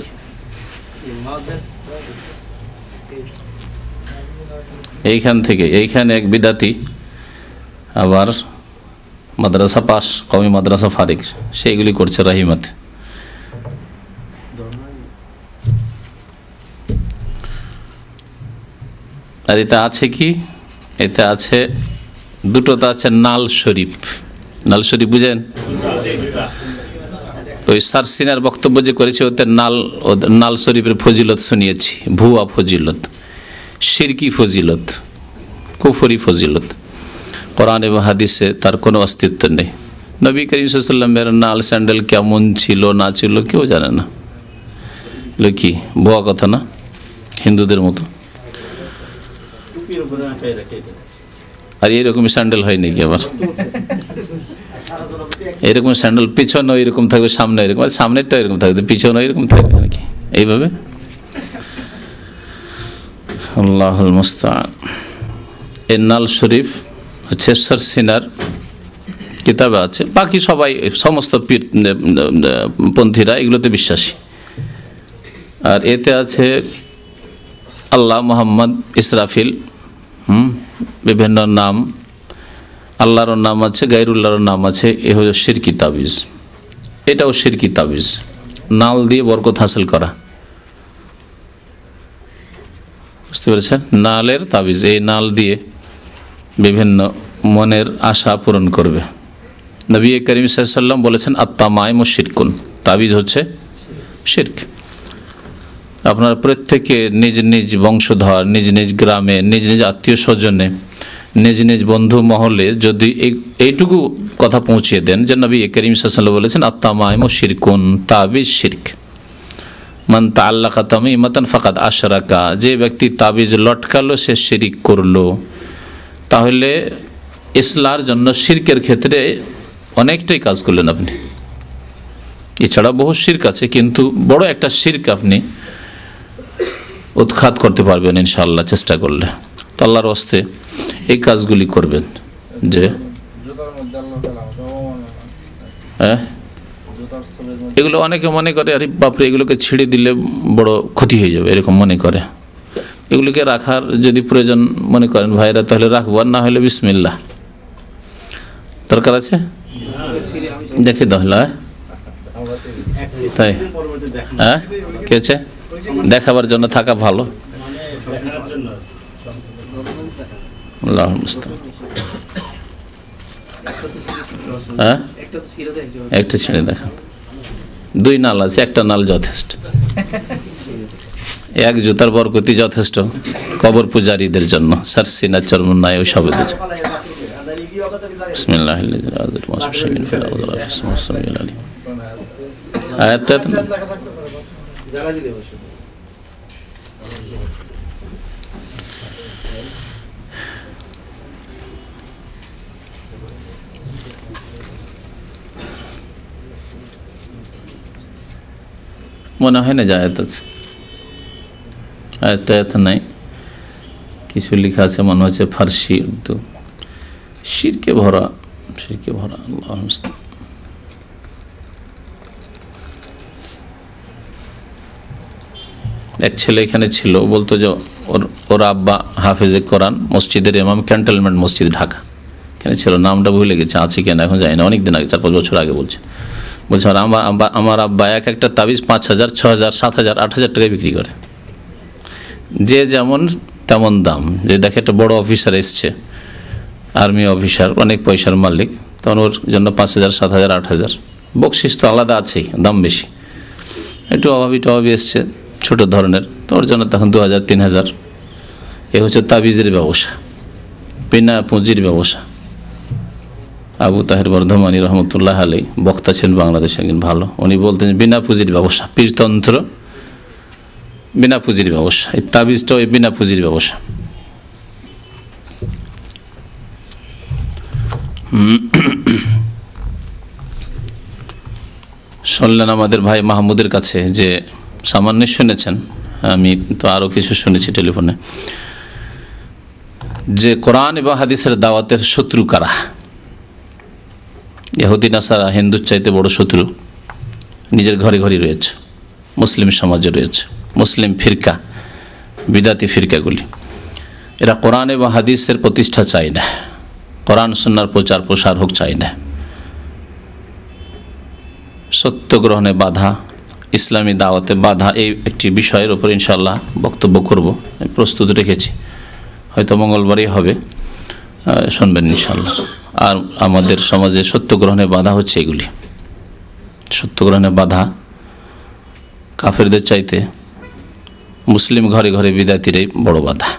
এইখানে এক বিদাতি আবার মাদ্রাসা পাস, কওমি মাদ্রাসা ফারিক, সেইগুলি করছে রাহিমাতে। আর এতে আছে কি? এতে আছে দুটোতে আছে নাল শরীফ। নাল শরীফ বুঝেন? ওই সারসিনার বক্তব্য যে করেছে ওতে নাল শরীফের ফজিলত শুনিয়েছি, ভুয়া ফজিলত, শিরকি ফজিলত, কুফরি ফজিলত। কোরআন এবং হাদিসে তার কোনো অস্তিত্ব নেই। নবী করিম সাল্লাল্লাহু আলাইহি ওয়াসাল্লামের নাল স্যান্ডেল কেমন ছিল না ছিল কেউ জানে না, এগুলো কি ভুয়া কথা না? হিন্দুদের মতো। আর এইরকমই স্যান্ডেল হয় নাকি আবার? এরকম স্যান্ডেল পিছনে এরকম থাকবে, সামনে এরকম, সামনেরটা এরকম থাকবে, পিছনে এরকম থাকবে নাকি এইভাবে? আল্লাহুল মুস্তাআন। এই নাল শরীফ হচ্ছে সরসিনার কিতাবে আছে, বাকি সবাই সমস্ত পীর পন্থীরা এগুলোতে বিশ্বাসী। আর এতে আছে আল্লাহ, মোহাম্মদ, ইসরাফিল, বিভিন্ন নাম, আল্লাহর নাম আছে, গায়রুল্লাহর নাম আছে। এ হলো শিরকি তাবিজ, এটাও শিরকি তাবিজ, নাল দিয়ে বরকত হাসিল করা, বুঝতে পেরেছেন? নালের তাবিজ, এই নাল দিয়ে বিভিন্ন মনের আশা পূরণ করবে। নবী করিম সাল্লাল্লাহু আলাইহি ওয়াসাল্লাম বলেছেন আত-তামাইমু শিরকুন, তাবিজ হচ্ছে শিরক। আপনার প্রত্যেকে নিজ নিজ বংশধর, নিজ নিজ গ্রামে, নিজ নিজ আত্মীয় স্বজনে, নিজ নিজ বন্ধু মহলে যদি এইটুকু কথা পৌঁছিয়ে দেন যে নবী করিম সাল্লাল্লাহু আলাইহি ওয়াসাল্লাম বলেছেন আত-তামাইমু শিরকুন, তাবিজ শিরক। মান তাআল্লাকা তামিমাতান ফাকাদ আশরাকা, যে ব্যক্তি তাবিজ লটকালো সে শিরিক করলো। তাহলে ইসলার জন্য শিরকের ক্ষেত্রে অনেকটাই কাজ করলেন আপনি। এছাড়া বহু শিরক আছে, কিন্তু বড় একটা শিরক আপনি উৎখাত করতে পারবেন ইনশাআল্লাহ চেষ্টা করলে। তো আল্লাহর ওয়াস্তে এই কাজগুলি করবেন। যে এগুলো অনেকে মনে করে আরে বাপরে এগুলোকে ছেড়ে দিলে বড় ক্ষতি হয়ে যাবে, এরকম মনে করে। এগুলিকে রাখার যদি প্রয়োজন মনে করেন ভাইরা, তাহলে রাখবো, আর না হলে বিসমিল্লাহ। দরকার আছে দেখে তাহলে, তাই হ্যাঁ কি হচ্ছে দেখাবার জন্য থাকা ভালো। আল্লাহু মুস্তাআন। হ্যাঁ একটা ছেড়ে দেখা, দুই নাল আছে, একটা নাল যথেষ্ট। এক জুতার বরকতি যথেষ্ট কবর পূজারীদের জন্য, সারসিনা চরমুন্নায় ওই সবেদের। আয়াতটা মনে হয় না যে আয়াত আছে, আয়াত নাই, কিছু লেখা আছে মনে হচ্ছে ফার্সি, উর্দু। শিরকে ভরা, শিরকে ভরা। আল্লাহু মুস্তাআন। এক ছেলে এখানে ছিল, বলতো যে ওর আব্বা হাফেজে কোরআন, মসজিদের ইমাম, ক্যান্টনমেন্ট মসজিদ ঢাকা, এখানে ছিল, নামটা ভুলে গেছে, আছে কেন এখন জানি না, অনেকদিন আগে, 4-5 বছর আগে বলছে আমার আব্বা একটা তাবিজ 5,000, 6,000, 7,000, 8,000 টাকায় বিক্রি করে। যে যেমন তেমন দাম। যে দেখে একটা বড় অফিসার এসছে, আর্মি অফিসার, অনেক পয়সার মালিক, তখন ওর জন্য 5,000, 7,000, 8,000, বকশিস তো আলাদা আছেই, দাম বেশি। একটু অভাবী এসছে ছোট ধরনের, তো ওর জন্য তখন 2,000, 3,000। এ হচ্ছে তাবিজের ব্যবসা, বিনা পুঁজির ব্যবসা। আবু তাহের বর্ধমানী রহমতুল্লাহ আলাই বক্তা ছিলেন বাংলাদেশে, একদিন ভালো, উনি বলতেন বিনা পুঁজির ব্যবসা, পীরতন্ত্র বিনা পুঁজির ব্যবসা, এই তাবিজটাও এই বিনা পুঁজির ব্যবসা। শুনলেন আমাদের ভাই মাহমুদের কাছে, যে সামান্য শুনেছেন, আমি তো আরও কিছু শুনেছি টেলিফোনে, যে কোরআন এবং হাদিসের দাওয়াতের শত্রু কারা। ইহুদি নাসারা হিন্দুর চাইতে বড় শত্রু নিজের ঘরে ঘরে রয়েছে, মুসলিম সমাজে রয়েছে, মুসলিম ফিরকা, বিদাতি ফিরকাগুলি। এরা কোরআন এবং হাদিসের প্রতিষ্ঠা চায় না, কোরআন সুন্নাহর প্রচার প্রসার হোক চায় না। সত্য গ্রহণে বাধা, ইসলামী দাওয়াতে বাধা, এই একটি বিষয়ের উপর ইনশাআল্লাহ বক্তব্য করব, প্রস্তুত রেখেছি, হয়তো মঙ্গলবারই হবে, শুনবেন ইনশাআল্লাহ। আর আমাদের সমাজে সত্য গ্রহণে বাধা হচ্ছে এগুলি, সত্য গ্রহণে বাধা কাফেরদের চাইতে মুসলিম ঘরে ঘরে বিদাতিরাই বড় বাধা।